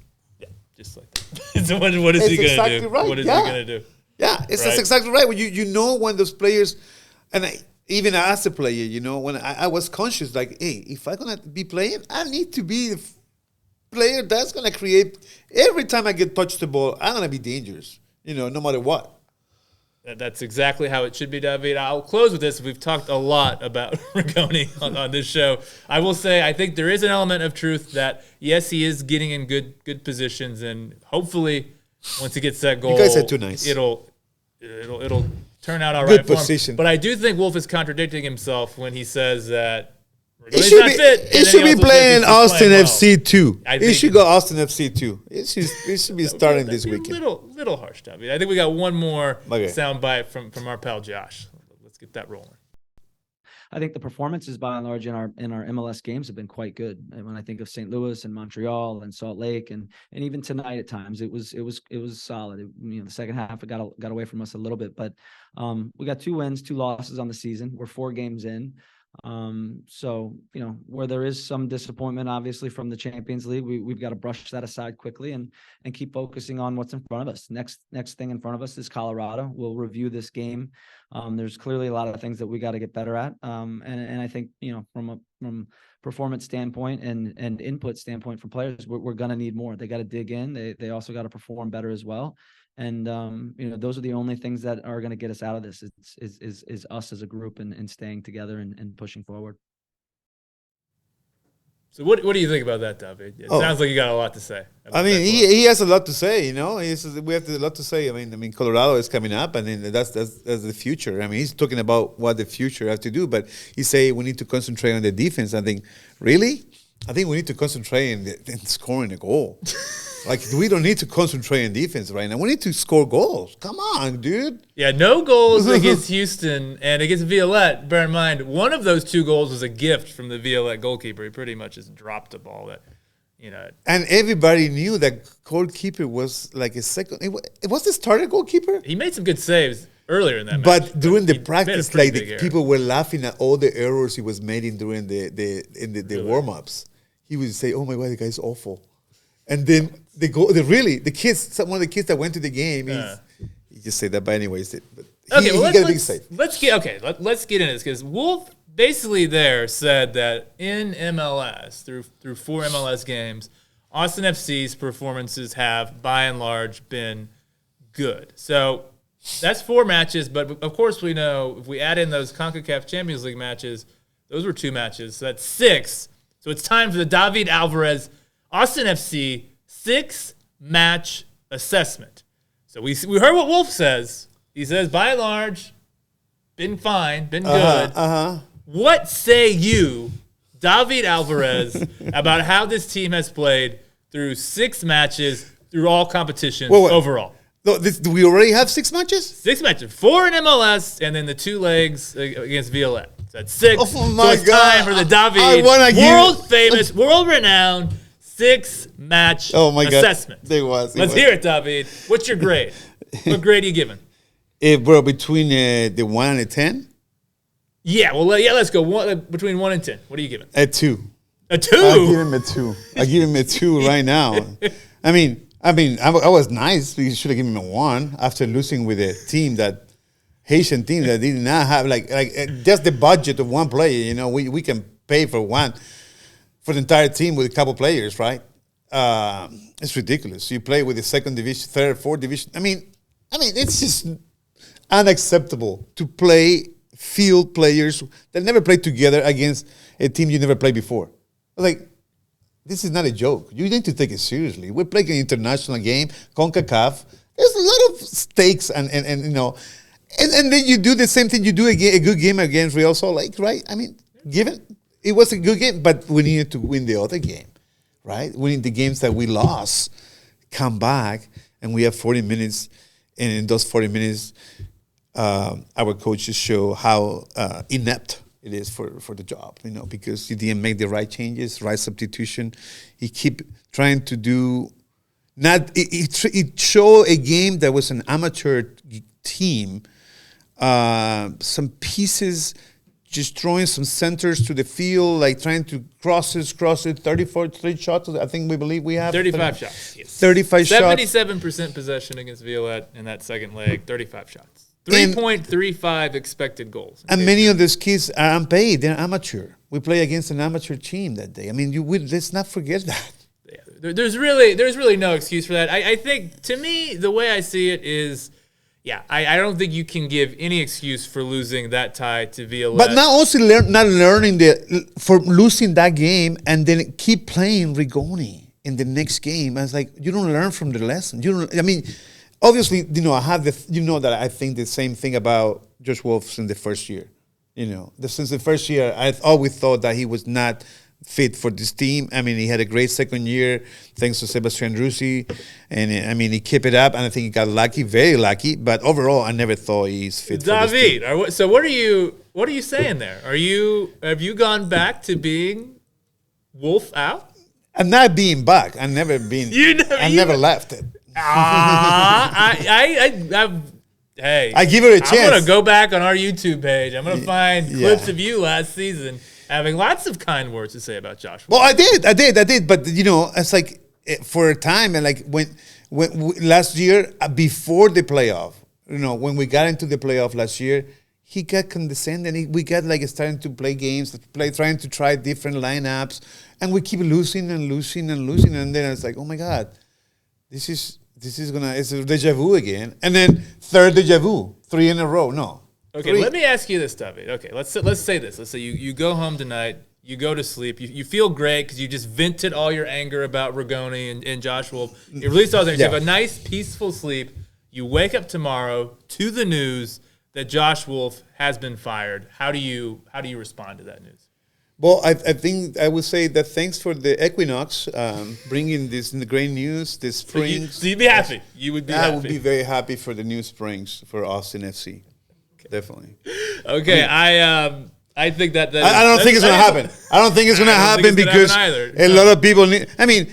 like that. So what is he gonna do? Right. What is he gonna do? Yeah, that's exactly right. When you know when those players, and even as a player, when I was conscious, like, hey, if I'm gonna be playing, I need to be the player that's going to create. Every time I get touched the ball, I'm going to be dangerous, no matter what. That's exactly how it should be, David. I'll close with this. We've talked a lot about Rigoni on this show. I will say I think there is an element of truth that, yes, he is getting in good positions, and hopefully once he gets that goal, you guys are too nice. It'll turn out all right for position. him. But I do think Wolf is contradicting himself when he says that He should be playing Austin FC 2. He should go Austin FC 2. He should be starting this weekend. Little harsh, David. I think we got one more soundbite from our pal Josh. Let's get that rolling. I think the performances by and large in our MLS games have been quite good. And when I think of St. Louis and Montreal and Salt Lake and even tonight at times, it was solid. The second half it got away from us a little bit, but we got 2 wins, 2 losses on the season. We're 4 games in. So, where there is some disappointment, obviously, from the Champions League, we've got to brush that aside quickly and keep focusing on what's in front of us. Next thing in front of us is Colorado. We'll review this game. There's clearly a lot of things that we got to get better at. And I think, from performance standpoint and input standpoint from players, we're going to need more. They got to dig in. They also got to perform better as well. And those are the only things that are going to get us out of this. Is us as a group and staying together and pushing forward. So what do you think about that, David? It sounds like you got a lot to say. I mean, he has a lot to say. We have a lot to say. I mean, Colorado is coming up, and then that's the future. I mean, he's talking about what the future has to do, but he say we need to concentrate on the defense. I think, really, we need to concentrate in scoring a goal. Like, we don't need to concentrate on defense right now. We need to score goals. Come on, dude. Yeah, no goals against Houston and against Violette. Bear in mind, one of those 2 goals was a gift from the Violette goalkeeper. He pretty much just dropped a ball that, And everybody knew that goalkeeper was like a second. It was the starter goalkeeper. He made some good saves earlier in that match. But during the he practice, made a like pretty the big people were laughing at all the errors he was making during the warm-ups. He would say, "Oh my God, the guy's awful." And then the kids, one of the kids that went to the game, he just said that. But anyways, let's get into this because Wolf basically there said that in MLS through 4 MLS games, Austin FC's performances have by and large been good. So that's 4 matches, but of course we know if we add in those CONCACAF Champions League matches, those were 2 matches, so that's 6. So it's time for the David Alvarez Austin FC 6-match assessment. So we heard what Wolf says. He says, by and large, been fine, been good. What say you, David Alvarez, about how this team has played through 6 matches, through all competitions overall? No, do we already have 6 matches? 6 matches. 4 in MLS, and then the 2 legs against Violette. So that's 6. Oh my so it's God. time for the David, world-famous, world-renowned 6-match assessment. Let's hear it, David. What's your grade? What grade are you giving? Bro, between the 1 and the 10? Yeah, let's go. Between 1 and 10. What are you giving? A 2. A 2? I give him a 2. I give him a 2 right now. I was nice. We should have given him a 1 after losing with a team Haitian team that did not have just the budget of 1 player. We can pay for 1 for the entire team with a couple players, right? It's ridiculous. You play with the 2nd division, 3rd, 4th division. I mean, it's just unacceptable to play field players that never played together against a team you never played before. Like, this is not a joke. You need to take it seriously. We're playing an international game, CONCACAF. There's a lot of stakes and then you do the same thing. You do a good game against Real Salt Lake, right? I mean, it was a good game, but we needed to win the other game, right? Winning the games that we lost, come back, and we have 40 minutes. And in those 40 minutes, our coaches show how inept it is for the job, because he didn't make the right changes, right substitution. He keep trying to do it showed a game that was an amateur team, some pieces, just throwing some centers to the field, like trying to cross it, 30 shots. I think we believe we have 35 shots. Yes. 35 shots. 77% possession against Violette in that 2nd leg, 35 shots. 3.35 expected goals. And many of those kids are unpaid. They're amateur. We play against an amateur team that day. I mean, let's not forget that. Yeah, there's really no excuse for that. I think, to me, the way I see it is, I don't think you can give any excuse for losing that tie to Violette. But not also not learning for losing that game and then keep playing Rigoni in the next game. I was like, you don't learn from the lesson. Obviously, I have that I think the same thing about Josh Wolf in the first year. Since the first year, I always thought that he was not fit for this team. I mean, he had a great 2nd year thanks to Sebastian Rossi, and he kept it up, and I think he got lucky, very lucky. But overall, I never thought he's fit. David, for this team. So what are you saying there? Have you gone back to being Wolf out? I'm not being back. I've never been. I never left it. Hey, I give it a chance. I'm gonna go back on our YouTube page. I'm gonna find clips of you last season having lots of kind words to say about Josh. Well, I did. But it's like for a time, and like when last year before the playoff, when we got into the playoff last year, he got condescending. We got starting to play games, trying to try different lineups, and we keep losing, and then it's like, oh my God, this this is it's a deja vu again, and then third deja vu, 3 in a row. No. Okay, 3. let me ask you this, David. Okay, let's say this. Let's say you go home tonight, you go to sleep, you feel great because you just vented all your anger about Rigoni and Josh Wolf. You released all that. You have a nice, peaceful sleep. You wake up tomorrow to the news that Josh Wolf has been fired. How do you respond to that news? Well, I think I would say that thanks for the Equinox bringing this great news, this spring. So you'd be happy. You would be happy. I would be very happy for the new springs for Austin FC. Definitely. Okay, I think that I don't think it's going to happen. I don't think it's going to happen because a lot of people need. I mean,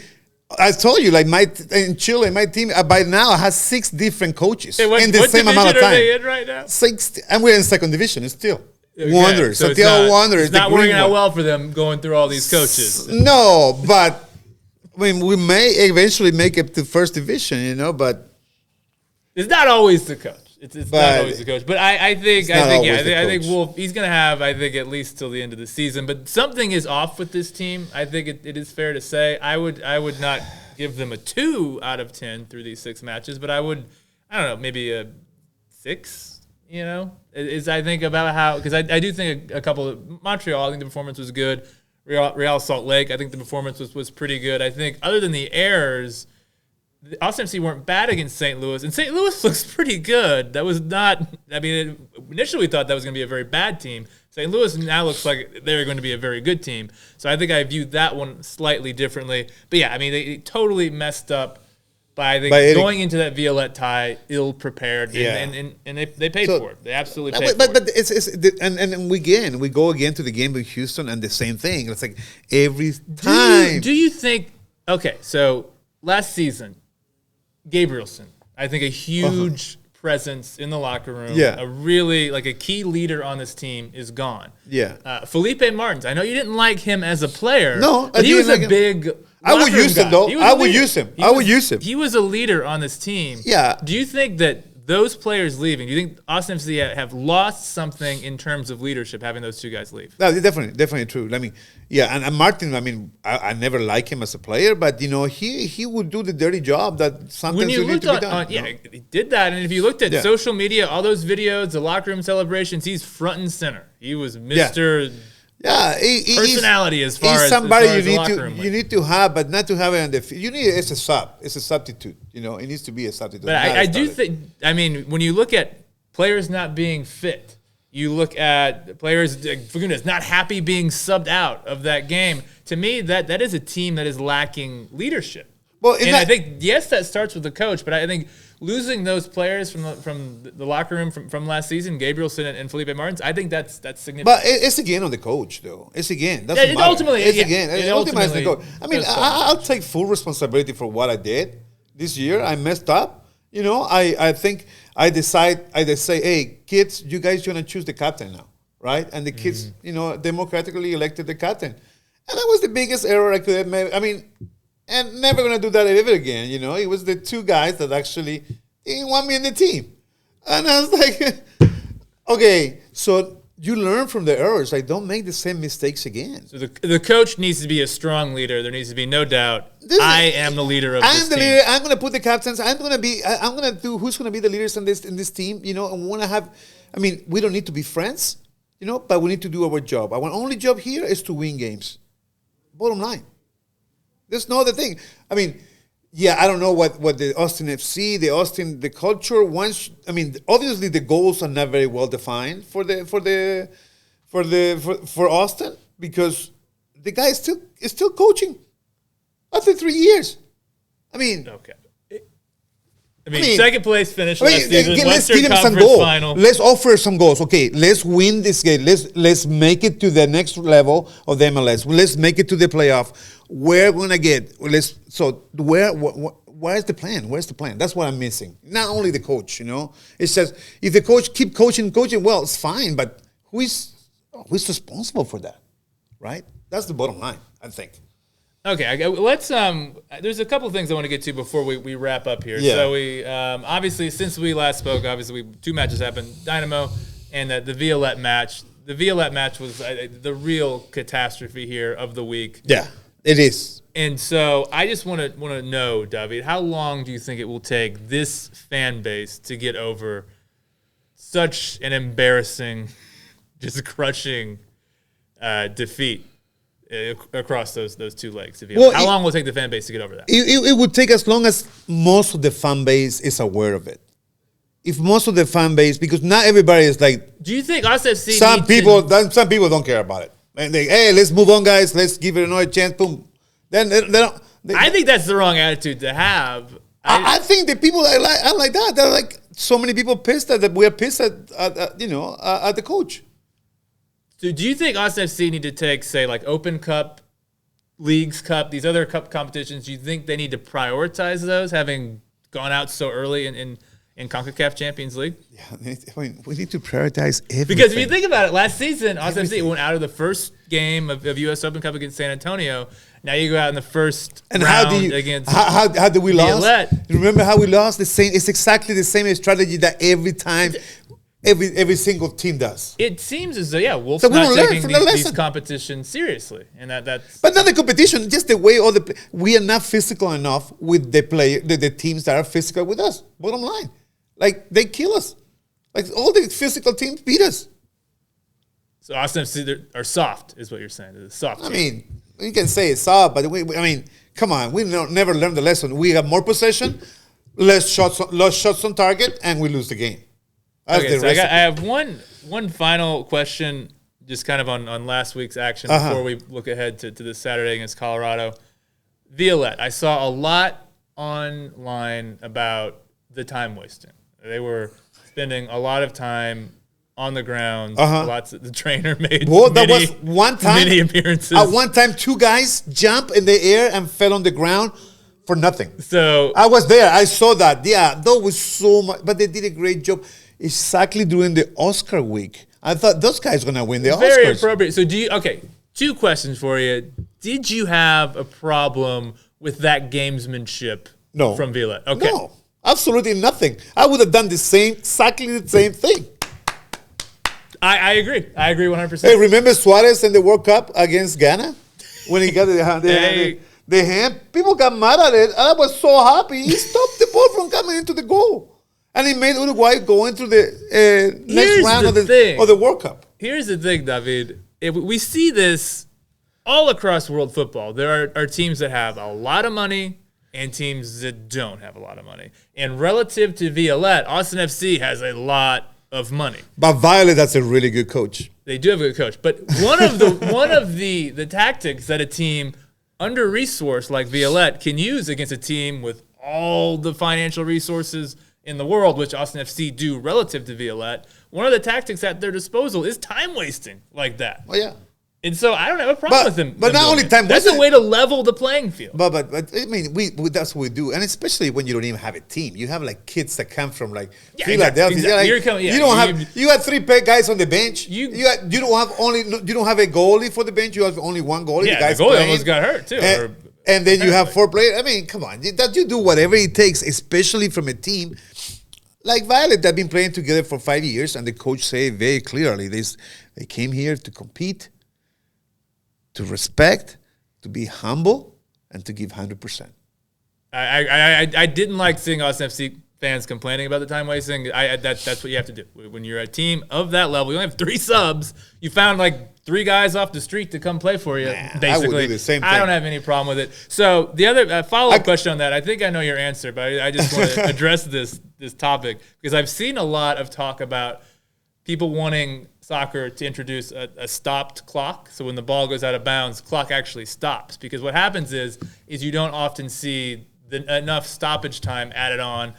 I told you, like in Chile, my team by now has 6 different coaches in the same amount of time. What division are they in right now? 6, and we're in second division. It's still Wanderers. So Santiago Wanderers. It's not working out well for them going through all these coaches. No, but I mean, we may eventually make it to first division, but it's not always the coach. It's not always the coach, but I think Wolf. He's gonna have at least till the end of the season. But something is off with this team. I think it is fair to say. I would not give them a 2 out of 10 through these 6 matches, but I don't know, maybe a 6. Is I think about how because I do think a couple of Montreal. I think the performance was good. Real Salt Lake. I think the performance was pretty good. I think other than the errors. The Austin FC weren't bad against St. Louis, and St. Louis looks pretty good. That was not. I mean, initially we thought that was going to be a very bad team. St. Louis now looks like they're going to be a very good team. So I think I viewed that one slightly differently. But yeah, I mean, they totally messed up by going into that Violette tie ill prepared, and they paid for it. They absolutely paid for it. But and we go again to the game with Houston, and the same thing. It's like every time. Do you think? Okay, so last season. Gabrielson, I think a huge presence in the locker room. Yeah. A really a key leader on this team is gone. Yeah. Felipe Martins, I know you didn't like him as a player. No, but he was a big. I would use him though. I would use him. He was a leader on this team. Yeah. Do you think that those players leaving, do you think Austin FC have lost something in terms of leadership having those 2 guys leave? No, definitely true. I mean, and Martin. I mean, I never liked him as a player, but he would do the dirty job that sometimes you need to be done. He did that. And if you looked at social media, all those videos, the locker room celebrations, he's front and center. He was Mr. Personality as far as somebody you need to have, but not to have it on the field. You need it's a sub. It's a substitute. It needs to be a substitute. But I do think. I mean, when you look at players not being fit, you look at players for goodness not happy being subbed out of that game. To me, that is a team that is lacking leadership. Well, I think that starts with the coach, but I think losing those players from the locker room from last season, Gabrielson and Felipe Martins, I think that's significant. But it's again on the coach, though. It's again. Ultimately, it's the coach. I mean, I'll take full responsibility for what I did this year. I messed up. I think I say, hey, kids, you guys gonna choose the captain now, right? And the kids, democratically elected the captain, and that was the biggest error I could have made. I mean. And never going to do that ever again, It was the 2 guys that actually didn't want me in the team. And I was like, okay, so you learn from the errors. Like, don't make the same mistakes again. So the coach needs to be a strong leader. There needs to be no doubt. I am the leader of this team. Leader. I'm going to put the captains. I'm going to do who's going to be the leaders in this team, and we want to have, I mean, we don't need to be friends, but we need to do our job. Our only job here is to win games. Bottom line. There's no other thing. I mean, I don't know what the Austin FC, the culture wants. I mean, obviously the goals are not very well defined for Austin because the guy is still coaching after 3 years. I mean, okay. I mean, second place finish last season. Let's give him some goals. Let's offer some goals. Okay, let's win this game. Let's make it to the next level of the MLS. Let's make it to the playoff. We're gonna get. Where's the plan? Where's the plan? That's what I'm missing. Not only the coach. It says if the coach keep coaching, well, it's fine. But who's responsible for that? Right? That's the bottom line, I think. Okay, let's. There's a couple of things I want to get to before we wrap up here. Yeah. So we obviously since we last spoke, obviously 2 matches happened: Dynamo and the Violette match. The Violette match was the real catastrophe here of the week. Yeah. It is. And so I just want to know, David, how long do you think it will take this fan base to get over such an embarrassing, just crushing defeat across those two legs? How long will it take the fan base to get over that? It would take as long as most of the fan base is aware of it. If most of the fan base, because not everybody is like. Do you think SFC? Some people don't care about it. And hey, let's move on, guys. Let's give it another chance. Boom. Then they don't. I think that's the wrong attitude to have. I think the people are like that. They're like so many people pissed that we're pissed at the coach. So do you think SFC need to take, say, like Open Cup, Leagues Cup, these other cup competitions? Do you think they need to prioritize those, having gone out so early in CONCACAF Champions League? Yeah, I mean, we need to prioritize everything. Because if you think about it, last season, SFC went out of the first game of U.S. Open Cup against San Antonio. Now you go out in the first round against how did we Violette. lose? Remember how we lost? It's exactly the same strategy that every time every single team does. It seems as though, Wolf's So we not don't learn taking from the these lesson. competitions seriously. And that's... But not the competition, just the way we are not physical enough with the teams that are physical with us. Bottom line. Like, they kill us. Like, all the physical teams beat us. So SFC are soft, is what you're saying. They're soft. I mean, you can say it's soft, but come on. We never learned the lesson. We have more possession, less shots on target, and we lose the game. That's Okay, the so I recipe. have one final question, just kind of on last week's action before we look ahead to this Saturday against Colorado. Violette, I saw a lot online about the time wasting. They were spending a lot of time on the ground. The trainer made was one time. many appearances. At one time, 2 guys jumped in the air and fell on the ground for nothing. So I was there. I saw that. Yeah, that was so much. But they did a great job. Exactly during the Oscar week. I thought those guys going to win the Oscars. very appropriate. So 2 questions for you. Did you have a problem with that gamesmanship from Violette? Okay. No, absolutely nothing. I would have done exactly the same thing. I agree. I agree 100%. Hey, remember Suarez in the World Cup against Ghana? When he got the hand? People got mad at it. I was so happy. He stopped the ball from coming into the goal. And he made Uruguay go into the next round of the World Cup. Here's the thing, David. We see this all across world football. There are teams that have a lot of money and teams that don't have a lot of money. And relative to Violette, Austin FC has a lot of money. But Violette, that's a really good coach. They do have a good coach. But one of the tactics that a team under-resourced like Violette can use against a team with all the financial resources in the world, which Austin FC do relative to Violette, one of the tactics at their disposal is time wasting like that. Oh, yeah. And so I don't have a problem with them. But not only time That's wasting. a way to level the playing field. But I mean, we that's what we do, and especially when you don't even have a team, you have like kids that come from like Philadelphia. Exactly. You don't have you had 3 guys on the bench. You don't have a goalie for the bench. You have only one goalie. Yeah, the goalie almost got hurt too. And then you have 4 players. I mean, come on, that you do whatever it takes, especially from a team like Violette that have been playing together for 5 years, and the coach say very clearly they came here to compete, to respect, to be humble, and to give 100%. I didn't like seeing Austin FC fans complaining about the time wasting. That's what you have to do. When you're a team of that level, you only have 3 subs. You found like 3 guys off the street to come play for you, basically. I would do the same thing. I don't have any problem with it. So the other follow-up question on that, I think I know your answer, but I just want to address this topic because I've seen a lot of talk about people wanting soccer to introduce a stopped clock. So when the ball goes out of bounds, the clock actually stops. Because what happens is you don't often see enough stoppage time added on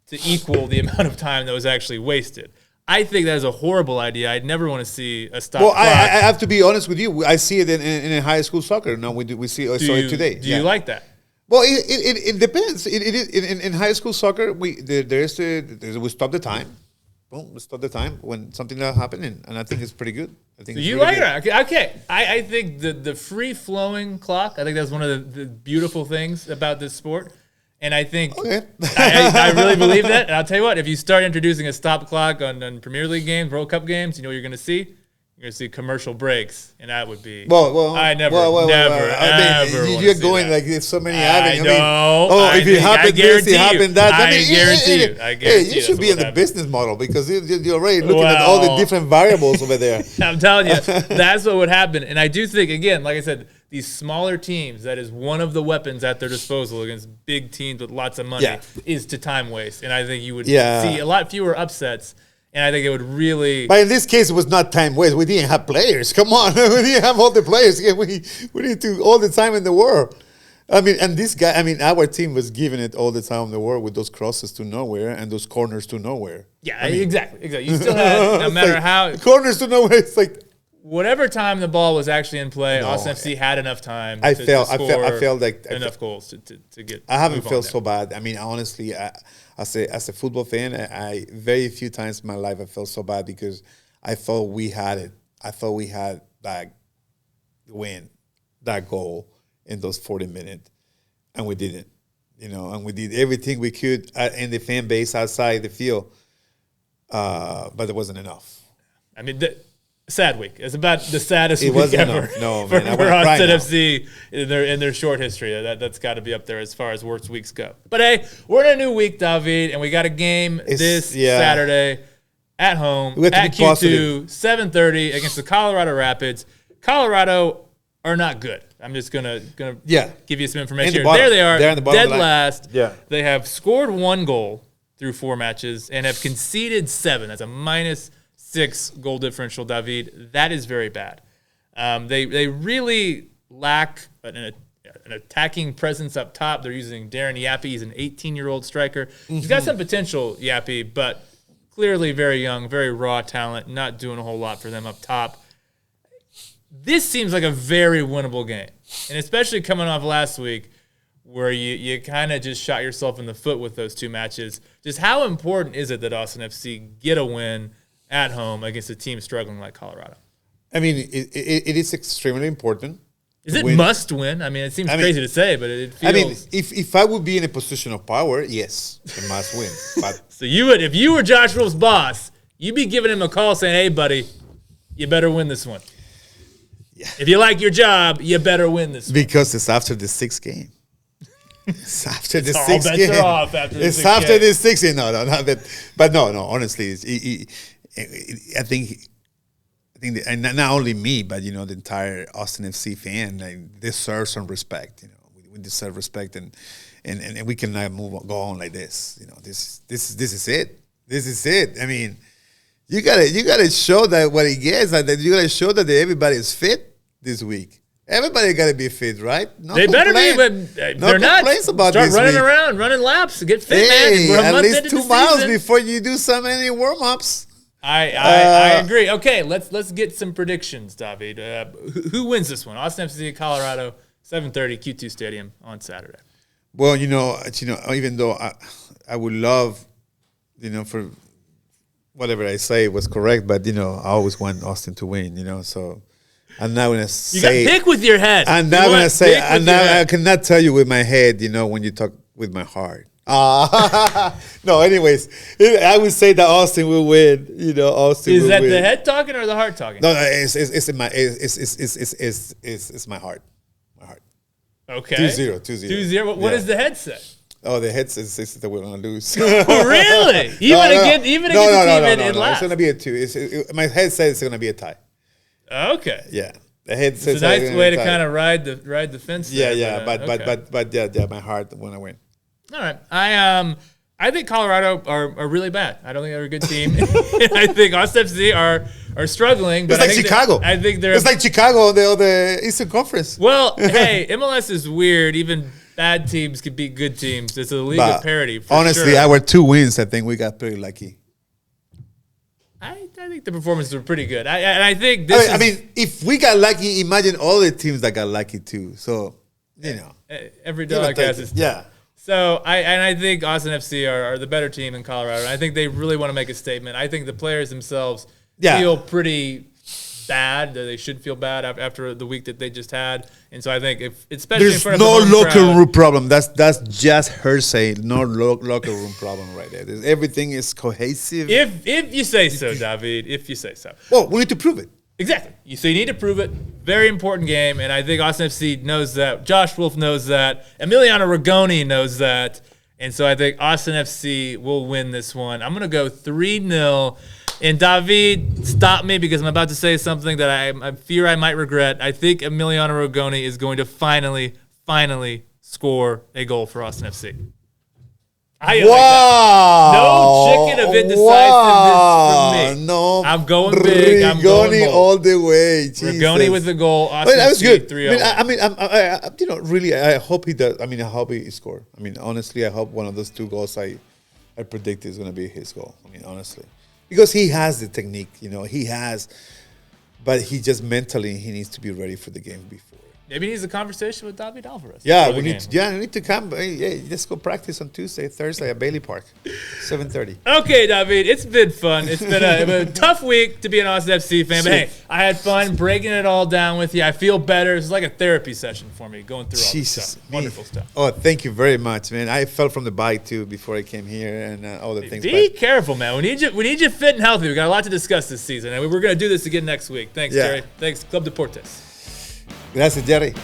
to equal the amount of time that was actually wasted. I think that is a horrible idea. I'd never want to see a stopped clock. I have to be honest with you. I see it in high school soccer. Now we see it today. Do you like that? Well, it depends. In high school soccer, we stop the time. Boom, we stop the time when something that happened, and I think it's pretty good. I think you like it? Okay. I think the free-flowing clock, I think that's one of the beautiful things about this sport. And I think I really believe that. And I'll tell you what, if you start introducing a stop clock on Premier League games, World Cup games, you know what you're going to see? You're You're gonna see commercial breaks, and that would be. Well, I never, well, never, I mean, ever. you're wanna see going that. like there's so many I avenues. know. I mean, if it happened this, it happened that. I mean, guarantee you. I guarantee you should be in the happen. business model because you're already looking at all the different variables over there. I'm telling you, that's what would happen. And I do think, again, like I said, these smaller teams, that is one of the weapons at their disposal against big teams with lots of money, is to time waste. And I think you would see a lot fewer upsets. And I think it would really. But in this case, it was not time waste. We didn't have players. Come on, we didn't have all the players. We need to all the time in the world. I mean, and this guy. I mean, our team was giving it all the time in the world with those crosses to nowhere and those corners to nowhere. Yeah, I mean, exactly. You still had, no matter how corners to nowhere. It's like whatever time the ball was actually in play, Austin FC had enough time. I to felt like enough goals to get. I haven't felt so bad. I mean, honestly, as a football fan, I very few times in my life I felt so bad because I thought we had it. I thought we had that win, that goal in those 40 minutes, and we didn't. And we did everything we could in the fan base outside the field, but it wasn't enough. I mean, sad week. It's about the saddest week wasn't ever enough. No, for man, I wanna cry Austin now. FC in their short history. That's got to be up there as far as worst weeks go. But hey, we're in a new week, David, and we got a game this Saturday at home We have to at be Q2, positive. 7:30 against the Colorado Rapids. Colorado are not good. I'm just gonna give you some information In the here. bottom. There they are, They're in the bottom dead of the line. last. Yeah. They have scored 1 goal through 4 matches and have conceded 7. That's a -6 goal differential, David. That is very bad. They really lack an attacking presence up top. They're using Darren Yappy. He's an 18-year-old striker. He's got some potential, Yappy, but clearly very young, very raw talent, not doing a whole lot for them up top. This seems like a very winnable game, and especially coming off last week where you kind of just shot yourself in the foot with those 2 matches. Just how important is it that Austin FC get a win at home against a team struggling like Colorado? I mean, it is extremely important. Is it win. must win? I mean, it seems crazy to say, but it feels. I mean, if I would be in a position of power, yes, it must win. But So you would, if you were Josh Wolf's boss, you'd be giving him a call saying, "Hey, buddy, you better win this one. Yeah. If you like your job, you better win this one." because it's after the 6th game. It's after the all 6th bets game. are off after the It's 6th after game. the 6th game. No, not that. But no. Honestly, I think, and not only me, but the entire Austin FC fan, deserve some respect. We deserve respect, and we cannot go on like this. This is it. This is it. I mean, you gotta show that what he gets. That you gotta show that everybody is fit this week. Everybody got to be fit, right? No They better be, complaint. but No they're not. complaints about Start this running week. around, running laps, get fit, man. Hey, We're a at month least into 2 the miles season. before you do so many warm-ups. I agree. Okay, let's get some predictions, David. Who wins this one? Austin FC, Colorado, 7:30 Q2 Stadium on Saturday. Well, even though I would love, for whatever I say was correct, but I always want Austin to win. So I'm not gonna say. You got pick with your head. I'm You not want gonna say. pick with I'm your not. I head. cannot tell you with my head. When you talk with my heart. No. Anyways, I would say that Austin will win. Austin. Is will that win. the head talking or the heart talking? No, it's in my it's my heart. My heart. Okay. 2-0. 2-0. What does the head say? Oh, the head says that we're gonna lose. Oh, really? Even against the team in no. last. It's gonna be a 2. My head says it's gonna be a tie. Okay. Yeah, the head says It's a nice it's way to gonna be a tie. kind of ride the fence. Yeah, there, but yeah, my heart wanna win. All right. I think Colorado are really bad. I don't think they're a good team. I think Austin FC are struggling. But It's like I think Chicago. I think they're. It's like Chicago on the Eastern Conference. Well, hey, MLS is weird. Even bad teams can beat good teams. It's a league But of parity. For honestly, sure. our 2 wins, I think we got pretty lucky. I think the performances were pretty good. I think this. I mean, if we got lucky, imagine all the teams that got lucky too. So every give or dog take has it. its day. Yeah. So I think Austin FC are the better team in Colorado. And I think they really want to make a statement. I think the players themselves feel pretty bad. They should feel bad after the week that they just had. And so I think especially in There's front no of the home locker crowd, room problem. That's just her saying no locker room problem right there. Everything is cohesive. If you say so, David. If you say so. Well, we need to prove it. Exactly. So you need to prove it. Very important game, and I think Austin FC knows that. Josh Wolf knows that. Emiliano Rigoni knows that. And so I think Austin FC will win this one. I'm going to go 3-0. And David, stop me because I'm about to say something that I fear I might regret. I think Emiliano Rigoni is going to finally score a goal for Austin FC. How you like that? No chicken of indecisiveness for me. No, I'm going big. I'm going Rigoni bold. all the way. Rigoni with the goal. Austin That was FC, good. 3-0. Really, I hope he does. I hope he scored. Honestly, I hope one of those 2 goals I predict is going to be his goal. Honestly, because he has the technique. He has, but he just mentally he needs to be ready for the game before. Maybe he needs a conversation with David Alvarez. Yeah, we need to come. Hey, let's go practice on Thursday at Bailey Park, 7:30. Okay, David, it's been fun. It's been a tough week to be an Austin FC fan, but hey, I had fun breaking it all down with you. I feel better. It's like a therapy session for me, going through all this stuff. Wonderful stuff. Oh, thank you very much, man. I fell from the bike too before I came here and all the things. Be careful, man. We need you fit and healthy. We got a lot to discuss this season, and we're going to do this again next week. Thanks, Jerry. Thanks, Club Deportes. Gracias, Jerry.